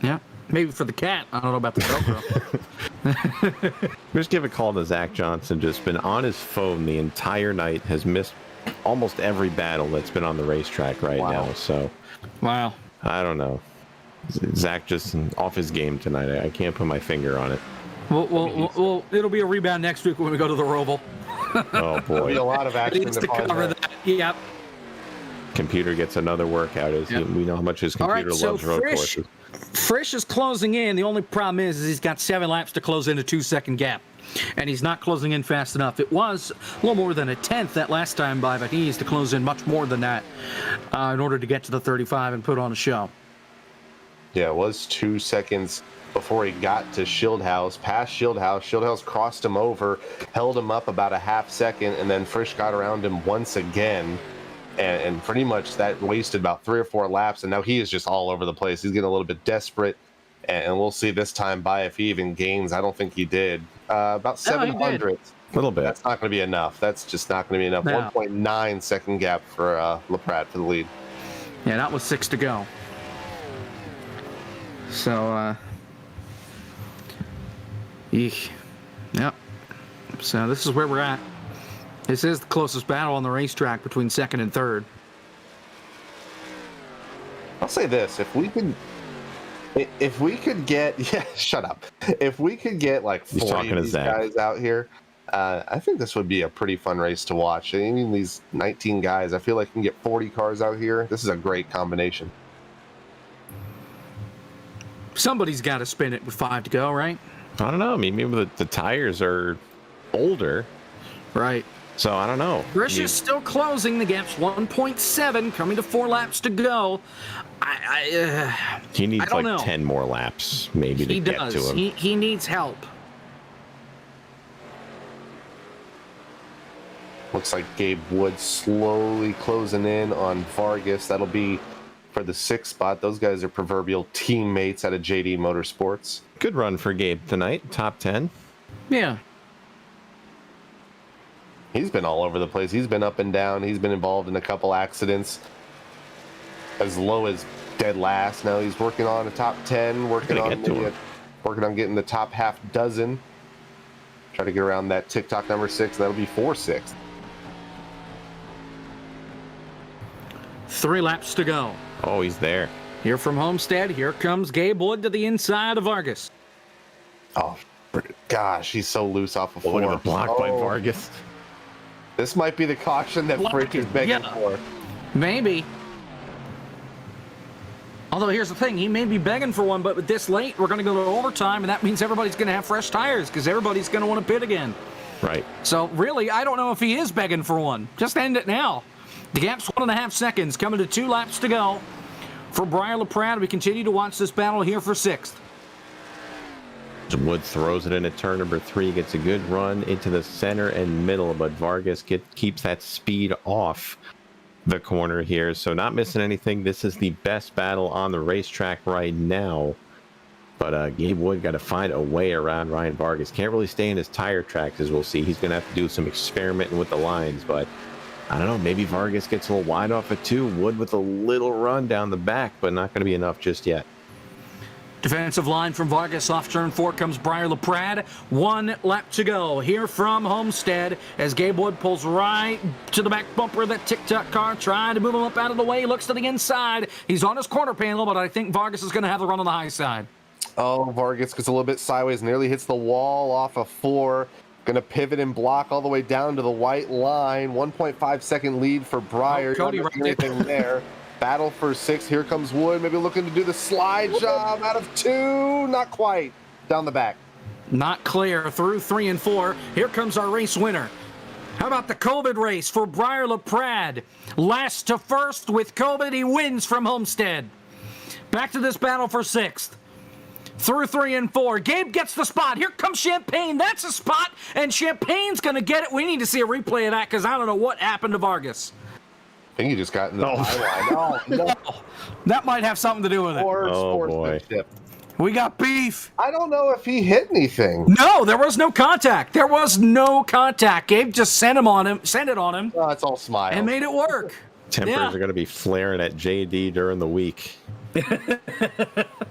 Yeah, maybe for the cat. I don't know about the Velcro. Just give a call to Zach Johnson. Just been on his phone the entire night. Has missed almost every battle that's been on the racetrack right now. So, wow. I don't know. Zach just off his game tonight. I can't put my finger on it. Well, it'll be a rebound next week when we go to the Roval. Oh boy, There'll be a lot of action Needs to cover that. Yep. Computer gets another workout. We know how much his computer loves road courses. Frisch is closing in. The only problem is he's got 7 laps to close in a 2-second gap. And he's not closing in fast enough. It was a little more than a 10th that last time by, but he needs to close in much more than that in order to get to the 35 and put on a show. Yeah, it was 2 seconds before he got to Shieldhouse, past Shieldhouse. Shieldhouse crossed him over, held him up about a half second, and then Frisch got around him once again. And pretty much that wasted about 3 or 4 laps, and now he is just all over the place. He's getting a little bit desperate, and we'll see this time by if he even gains. I don't think he did. About 700. A little bit. That's not going to be enough. That's just not going to be enough. No. 1.9 second gap for LaPrat for the lead. Yeah, that was 6 to go. So, yep. So this is where we're at. This is the closest battle on the racetrack between second and third. I'll say this: if we could get shut up. If we could get like 40 of these guys out here, I think this would be a pretty fun race to watch. I mean, these 19 guys, I feel like you can get 40 cars out here. This is a great combination. Somebody's got to spin it with 5 to go, right? I don't know. I mean, maybe the tires are older. Right. So I don't know. Frisch is still closing. The gap's 1.7, coming to 4 laps to go. He needs like know. 10 more laps, maybe, to get to him. He needs help. Looks like Gabe Wood slowly closing in on Vargas. That'll be for the 6th spot. Those guys are proverbial teammates out of JD Motorsports. Good run for Gabe tonight. Top 10. Yeah. He's been all over the place. He's been up and down. He's been involved in a couple accidents. As low as dead last. Now he's working on a top 10. Working on getting the top half dozen. Try to get around that TikTok number 6. That'll be 4-6. 3 laps to go. Oh, he's there. Here from Homestead, here comes Gabe Wood to the inside of Vargas. Oh, gosh, he's so loose off of Look at 4. the block by Vargas. This might be the caution that Frisch is begging for. Maybe. Although here's the thing, he may be begging for one, but with this late, we're going to go to overtime, and that means everybody's going to have fresh tires because everybody's going to want to pit again. Right. So really, I don't know if he is begging for one. Just end it now. The gap's 1.5 seconds, coming to 2 laps to go. For Brian LaPrade, we continue to watch this battle here for 6th. Wood throws it in at turn number 3, gets a good run into the center and middle, but Vargas keeps that speed off the corner here. So not missing anything. This is the best battle on the racetrack right now. But Gabe Wood got to find a way around Ryan Vargas. Can't really stay in his tire tracks, as we'll see. He's going to have to do some experimenting with the lines, but I don't know. Maybe Vargas gets a little wide off at 2. Wood with a little run down the back, but not going to be enough just yet. Defensive line from Vargas. Off turn 4 comes Brian LaPrade. 1 lap to go here from Homestead as Gabe Wood pulls right to the back bumper of that TikTok car, trying to move him up out of the way. Looks to the inside. He's on his corner panel, but I think Vargas is going to have the run on the high side. Oh, Vargas gets a little bit sideways, nearly hits the wall off of 4. Going to pivot and block all the way down to the white line. 1.5 second lead for Breyer. Oh, Cody Not right missing anything there. Battle for 6. Here comes Wood. Maybe looking to do the slide job out of 2. Not quite. Down the back. Not clear through 3 and 4. Here comes our race winner. How about the COVID race for Breyer LaPrade? Last to first with COVID, he wins from Homestead. Back to this battle for 6th. Through 3 and 4. Gabe gets the spot. Here comes Champagne. That's a spot, and Champagne's going to get it. We need to see a replay of that because I don't know what happened to Vargas. I think he just got in the highline. Oh, no. That might have something to do with it. Oh, boy. We got beef. I don't know if he hit anything. No, there was no contact. There was no contact. Gabe just sent it on him, Oh, it's all smiles. and made it work. Tempers Yeah. are going to be flaring at JD during the week.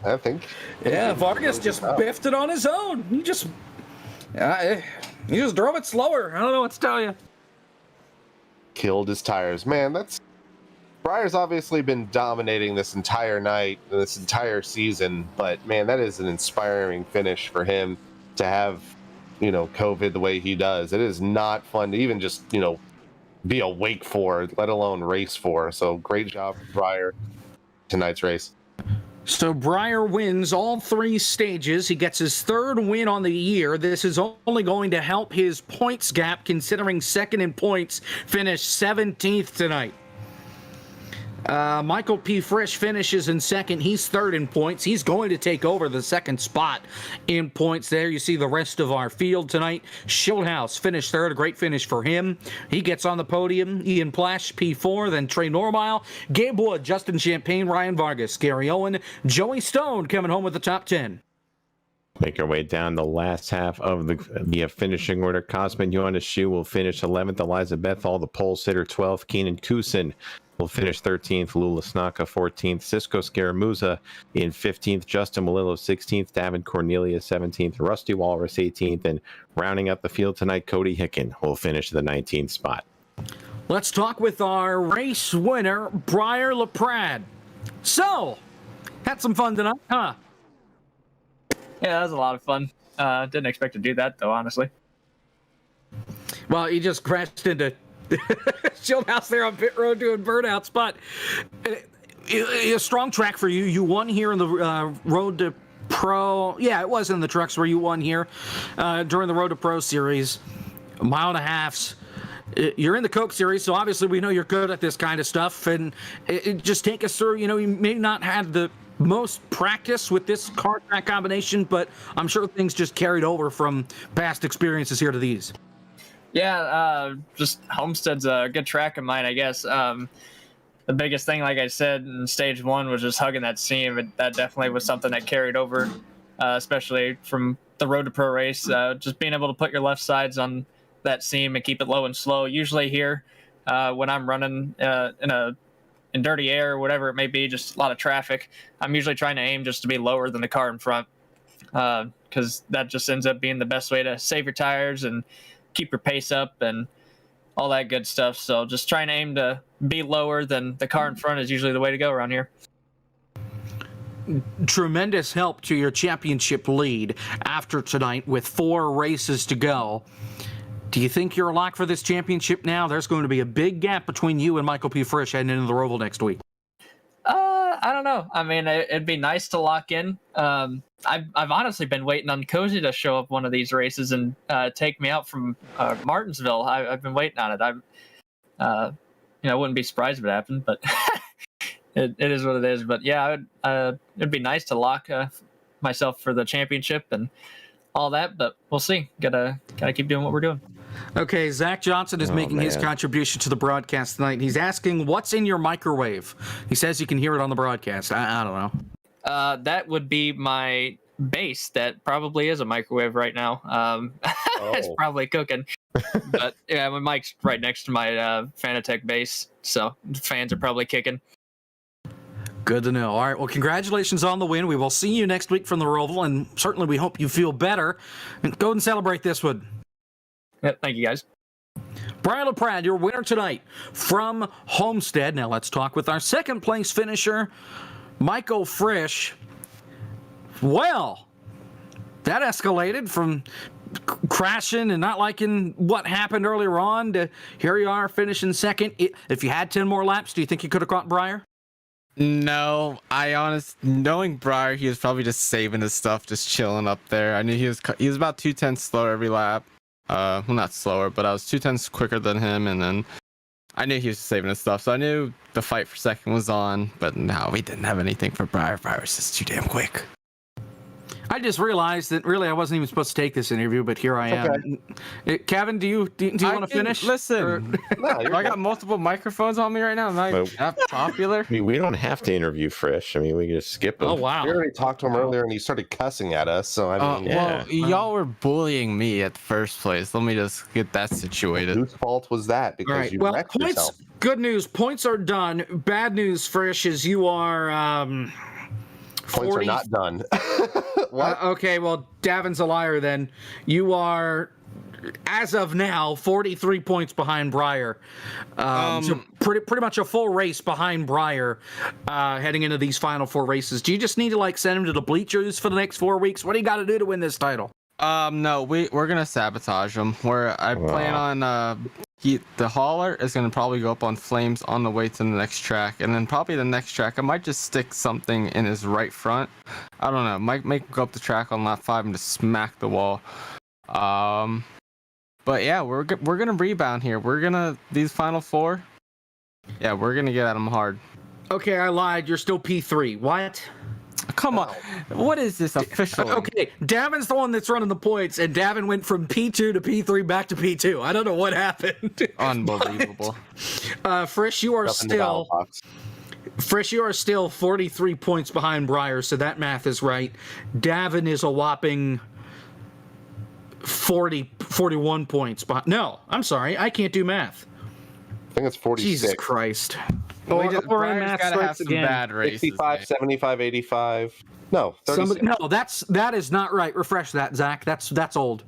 I think. Yeah, Vargas just biffed it on his own. He just drove it slower. I don't know what to tell you. Killed his tires. Man, that's... Breyer's obviously been dominating this entire night, this entire season, but man, that is an inspiring finish for him to have, COVID the way he does. It is not fun to even just, be awake for, let alone race for. So great job, Breyer, tonight's race. So Breyer wins all 3 stages. He gets his 3rd win on the year. This is only going to help his points gap, considering second in points, finished 17th tonight. Michael P. Frisch finishes in 2nd. He's 3rd in points. He's going to take over the 2nd spot in points there. You see the rest of our field tonight. Schildhaus finished 3rd. A great finish for him. He gets on the podium. Ian Plash, P4. Then Trey Normile, Gabe Wood, Justin Champagne, Ryan Vargas, Gary Owen, Joey Stone coming home with the top 10. Make our way down the last half of the finishing order. Cosmin Ionescu will finish 11th. Eliza Bethall, the pole sitter, 12th. Keenan Kusin will finish 13th. Lula Snaka, 14th. Cisco Scaramuza in 15th. Justin Malillo, 16th. Davin Cornelia, 17th. Rusty Walrus, 18th. And rounding up the field tonight, Cody Hicken will finish the 19th spot. Let's talk with our race winner, Breyer LaPrade. So, had some fun tonight, huh? Yeah, that was a lot of fun. Didn't expect to do that, though, honestly. Well, you just crashed into Schildhaus there on pit road doing burnouts, but a strong track for you. You won here in the Road to Pro. Yeah, it was in the trucks where you won here during the Road to Pro series. 1.5 miles. You're in the Coke series, so obviously we know you're good at this kind of stuff. And just take us through, you may not have the most practice with this car track combination, but I'm sure things just carried over from past experiences here to these. Yeah, just Homestead's a good track of mine, I guess. The biggest thing, like I said, in stage 1 was just hugging that seam. That definitely was something that carried over, especially from the Road to Pro race. Just being able to put your left sides on that seam and keep it low and slow. Usually here, when I'm running in dirty air or whatever it may be, just a lot of traffic, I'm usually trying to aim just to be lower than the car in front, because that just ends up being the best way to save your tires and keep your pace up and all that good stuff. So just trying to aim to be lower than the car in front is usually the way to go around here. Tremendous help to your championship lead after tonight with 4 races to go. Do you think you're a lock for this championship now? There's going to be a big gap between you and Michael P. Frisch heading into the Roval next week. I don't know. I mean, it'd be nice to lock in. I've honestly been waiting on Cozy to show up one of these races and take me out from Martinsville. I've been waiting on it. I wouldn't be surprised if it happened, but it is what it is. But yeah, it'd be nice to lock myself for the championship and all that. But we'll see. Gotta keep doing what we're doing. Okay, Zach Johnson is making his contribution to the broadcast tonight. He's asking, what's in your microwave? He says you can hear it on the broadcast. I don't know. That would be my base. That probably is a microwave right now. It's probably cooking. But yeah, my mic's right next to my Fanatec base, so the fans are probably kicking. Good to know. All right, well, congratulations on the win. We will see you next week from the Roval, and certainly we hope you feel better. And go and celebrate this one. Yep, thank you, guys. Brian LaPrade, your winner tonight from Homestead. Now let's talk with our second place finisher, Michael Frisch. Well, that escalated from crashing and not liking what happened earlier on to here you are finishing second. If you had 10 more laps, do you think you could have caught Breyer? No, knowing Breyer, he was probably just saving his stuff, just chilling up there. I knew he was about 2/10 slower every lap. Well, not slower, but I was 2/10 quicker than him, and then I knew he was saving his stuff, so I knew the fight for second was on. But no, we didn't have anything for Breyer. Breyer was just too damn quick. I just realized that really I wasn't even supposed to take this interview, but here I am. Kevin, do you want to finish? Listen, I got multiple microphones on me right now. Am I that popular? We don't have to interview Frisch. I mean, we can just skip him. Oh wow! We already talked to him earlier, and he started cussing at us. So I mean, well, y'all were bullying me at the first place. Let me just get that situated. Whose fault was that? Because Right. you Well, wrecked points. yourself. Good news. Points are done. Bad news, Frisch, is you are. Points are not done. What? Okay, well, Davin's a liar then. You are, as of now, 43 points behind Breyer. So pretty much a full race behind Breyer heading into these final 4 races. Do you just need to send him to the bleachers for the next 4 weeks? What do you got to do to win this title? No, we're gonna sabotage him. I plan on the hauler is gonna probably go up on flames on the way to the next track, and then probably the next track I might just stick something in his right front. I don't know. Might make him go up the track on lap 5 and just smack the wall. But yeah, we're gonna rebound here. We're gonna these final 4. Yeah, we're gonna get at him hard. Okay, I lied. You're still P3. What? Come on. What is this official? Okay, Davin's the one that's running the points, and Davin went from P2 to P3 back to P2. I don't know what happened. Unbelievable. Frisch, you are still 43 points behind Breyer, so that math is right. Davin is a whopping 41 points behind. No, I'm sorry. I can't do math. I think it's 46. Jesus Christ. Breyer's gotta have some bad races. 65, 75, 85. No, 36. That is not right. Refresh that, Zach. That's old.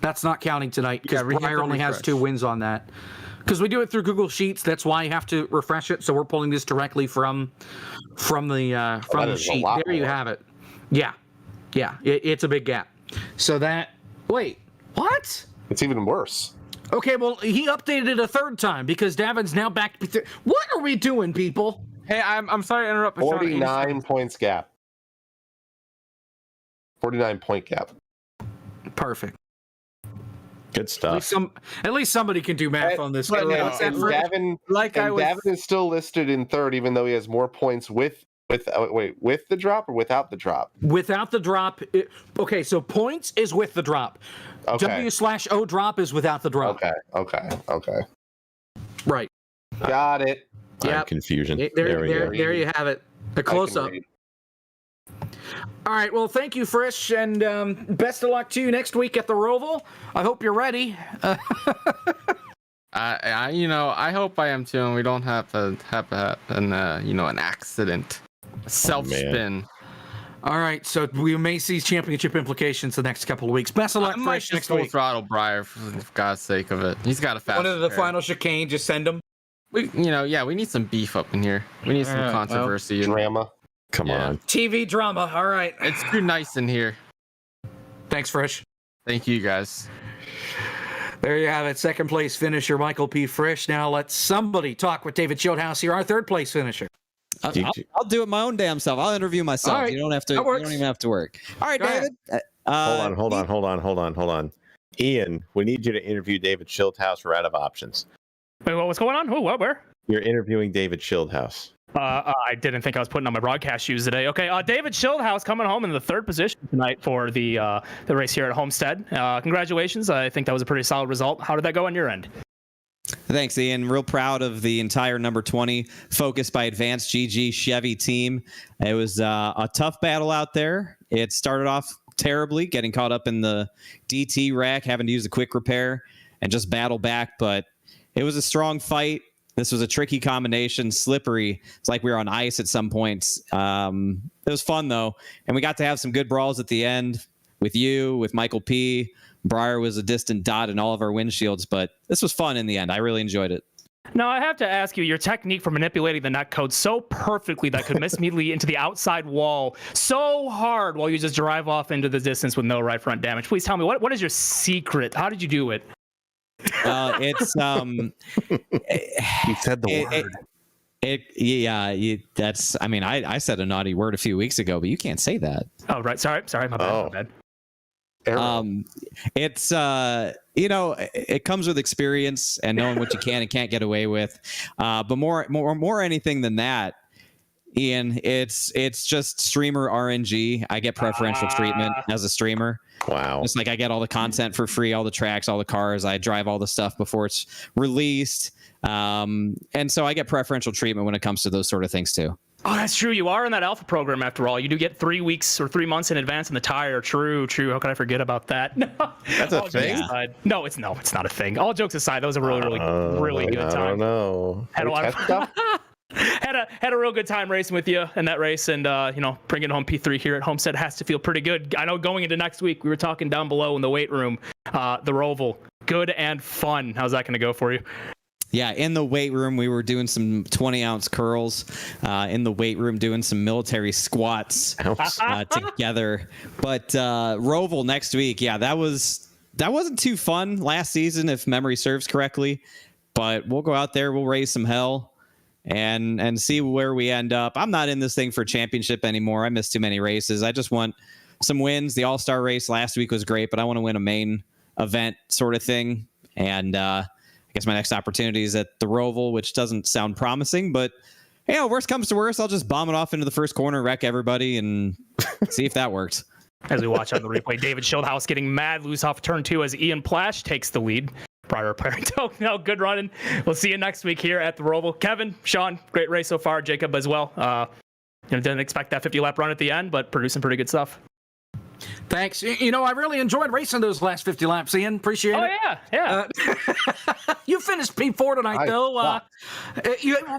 That's not counting tonight because Breyer only has 2 wins on that. Because we do it through Google Sheets, that's why you have to refresh it. So we're pulling this directly from the sheet. There you have it. Yeah, it's a big gap. So wait, what? It's even worse. Okay, well, he updated it a 3rd time because Davin's now back to What are we doing, people? Hey, I'm sorry to interrupt. 49 points gap. 49 point gap. Perfect. Good stuff. At least somebody can do math on this. Davin is still listed in 3rd, even though he has more points with the drop or without the drop? Without the drop. Okay, so points is with the drop. Okay. W/O drop is without the drop. Okay. Right. Got it. Yeah. Confusion. There you have it. A close up. All right. Well, thank you, Frisch, and best of luck to you next week at the Roval. I hope you're ready. I hope I am too, and we don't have an accident. Self-spin. All right, so we may see championship implications the next couple of weeks. Best of luck, Frisch, next week. Throttle Breyer for God's sake of it. He's got a fast. One of the final chicane, just send him. We need some beef up in here. We need some controversy. Drama. Come on. TV drama. All right. It's too nice in here. Thanks, Frisch. Thank you, guys. There you have it. 2nd place finisher, Michael P. Frisch. Now let somebody talk with David Schildhouse here, our 3rd place finisher. I'll do it my own damn self. I'll interview myself. Right. You don't have to. You don't even have to work. All right, David. Hold on. Ian, we need you to interview David Schildhouse. We're out of options. Wait, what's going on? Who? What? Where? You're interviewing David Schildhouse. I didn't think I was putting on my broadcast shoes today. Okay, David Schildhouse coming home in the 3rd position tonight for the race here at Homestead. Congratulations. I think that was a pretty solid result. How did that go on your end? Thanks, Ian. Real proud of the entire number 20 Focused by Advanced GG Chevy team. It was a tough battle out there. It started off terribly, getting caught up in the DT rack, having to use a quick repair and just battle back. But it was a strong fight. This was a tricky combination, slippery. It's like we were on ice at some points. It was fun, though. And we got to have some good brawls at the end with you, with Michael P. Breyer was a distant dot in all of our windshields, but this was fun in the end. I really enjoyed it. Now, I have to ask you, your technique for manipulating the netcode so perfectly that could miss me into the outside wall so hard while you just drive off into the distance with no right front damage. Please tell me, what is your secret? How did you do it? It's He said the word. that's. I mean, I said a naughty word a few weeks ago, but you can't say that. Oh, right. Sorry, my bad. Oh. My bad. It's it comes with experience and knowing what you can and can't get away with. But more anything than that, Ian, it's just streamer RNG. I get preferential treatment as a streamer. Wow. It's like I get all the content for free, all the tracks, all the cars. I drive all the stuff before it's released. And so I get preferential treatment when it comes to those sort of things too. Oh, that's true. You are in that alpha program after all. You do get 3 weeks or 3 months in advance in the tire. True. How could I forget about that? That's a thing? No, it's not a thing. All jokes aside, that was a really good time. I don't know. Had a lot of stuff. had a real good time racing with you in that race, and bringing home P3 here at Homestead has to feel pretty good. I know going into next week, we were talking down below in the weight room, the Roval, good and fun. How's that going to go for you? Yeah, in the weight room, we were doing some 20-ounce curls. In the weight room, doing some military squats together. But Roval next week, yeah, that wasn't too fun last season, if memory serves correctly. But we'll go out there, we'll raise some hell, and see where we end up. I'm not in this thing for championship anymore. I missed too many races. I just want some wins. The All-Star race last week was great, but I want to win a main event sort of thing. And I guess my next opportunity is at the Roval, which doesn't sound promising, but worst comes to worst, I'll just bomb it off into the first corner, wreck everybody, and see if that works. As we watch on the replay, David Schildhaus getting mad loose off turn 2 as Ian Plash takes the lead. Prior repairing. No, good running. We'll see you next week here at the Roval. Kevin, Sean, great race so far. Jacob as well. Didn't expect that 50-lap run at the end, but producing pretty good stuff. Thanks. I really enjoyed racing those last 50 laps, Ian. Appreciate it. Oh, yeah. You finished P4 tonight, though.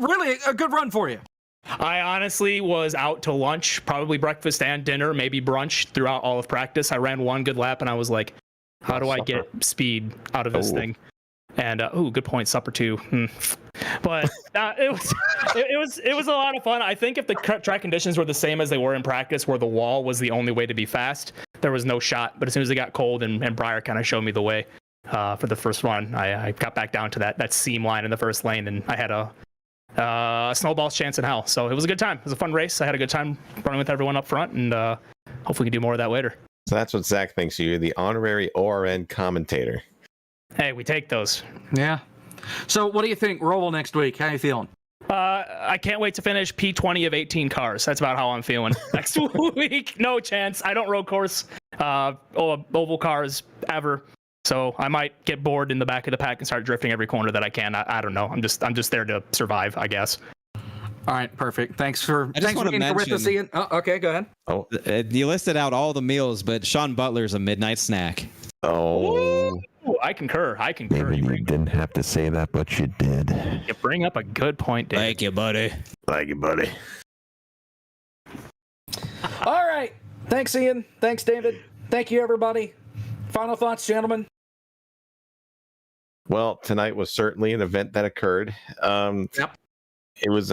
Really a good run for you. I honestly was out to lunch, probably breakfast and dinner, maybe brunch throughout all of practice. I ran one good lap, and I was like, how do I get speed out of this thing? And good point, supper too. But it was a lot of fun. I think if the track conditions were the same as they were in practice, where the wall was the only way to be fast, there was no shot. But as soon as it got cold and Breyer kind of showed me the way for the first run, I got back down to that seam line in the first lane, and I had a snowball's chance in hell. So it was a good time. It was a fun race. I had a good time running with everyone up front, and hopefully we can do more of that later. So that's what Zach thinks of you, the honorary ORN commentator. Hey, we take those. Yeah. So what do you think, Roval next week? How you feeling? I can't wait to finish P20 of 18 cars. That's about how I'm feeling next week. No chance. I don't road course oval cars ever. So I might get bored in the back of the pack and start drifting every corner that I can. I don't know. I'm just there to survive, I guess. All right, perfect. Thanks for want to being here with us, Ian. Okay, go ahead. Oh, You listed out all the meals, but Sean Butler's a midnight snack. oh. Ooh, I concur. Maybe you didn't have to say that, but you did. You bring up a good point, Dave. Thank you, buddy. Thank you, buddy. All right. Thanks, Ian. Thanks, David. Thank you, everybody. Final thoughts, gentlemen? Well, tonight was certainly an event that occurred. Yep. It was,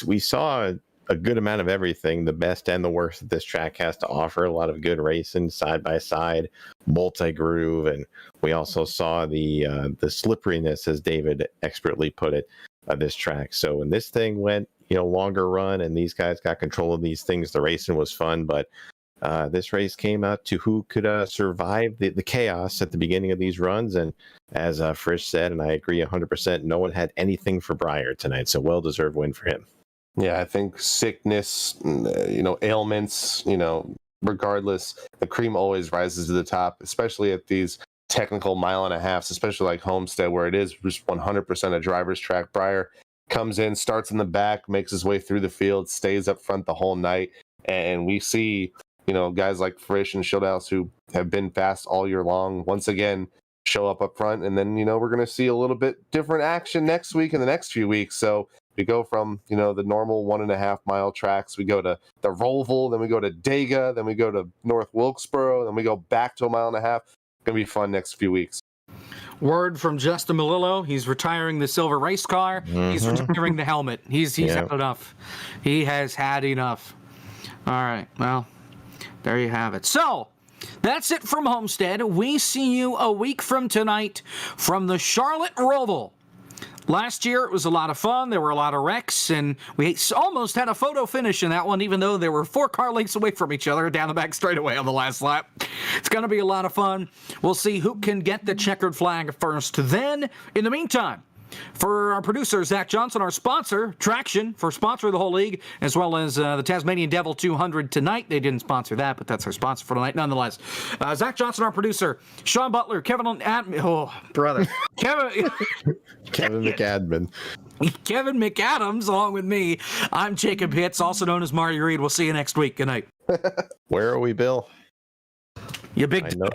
we saw a good amount of everything, the best and the worst that this track has to offer. A lot of good racing, side by side, multi-groove, and we also saw the slipperiness, as David expertly put it, of this track. So when this thing went, longer run, and these guys got control of these things, the racing was fun. But this race came out to who could survive the chaos at the beginning of these runs. And as Frisch said, and I agree 100%, no one had anything for Breyer tonight. So well-deserved win for him. Yeah, I think sickness, ailments, regardless, the cream always rises to the top, especially at these technical 1.5 miles, especially like Homestead, where it is just 100% a driver's track. Breyer comes in, starts in the back, makes his way through the field, stays up front the whole night. And we see, guys like Frisch and Schildhaus, who have been fast all year long, once again, show up front. And then, we're going to see a little bit different action next week and the next few weeks. So we go from, the normal 1.5 mile tracks. We go to the Roval, then we go to Dega, then we go to North Wilkesboro, then we go back to 1.5 miles. It's going to be fun next few weeks. Word from Justin Melillo. He's retiring the silver race car. He's retiring the helmet. He's had enough. He has had enough. All right. Well, there you have it. So, that's it from Homestead. We see you a week from tonight from the Charlotte Roval. Last year, it was a lot of fun. There were a lot of wrecks, and we almost had a photo finish in that one, even though they were 4 car lengths away from each other down the back straightaway on the last lap. It's going to be a lot of fun. We'll see who can get the checkered flag first. Then, in the meantime, for our producer, Zach Johnson, our sponsor, Traction, for sponsoring the whole league, as well as the Tasmanian Devil 200 tonight. They didn't sponsor that, but that's our sponsor for tonight nonetheless. Zach Johnson, our producer, Sean Butler, Kevin Kevin McAdmin. Kevin McAdams, along with me. I'm Jacob Hitz, also known as Marty Reed. We'll see you next week. Good night. Where are we, Bill? You big. I know.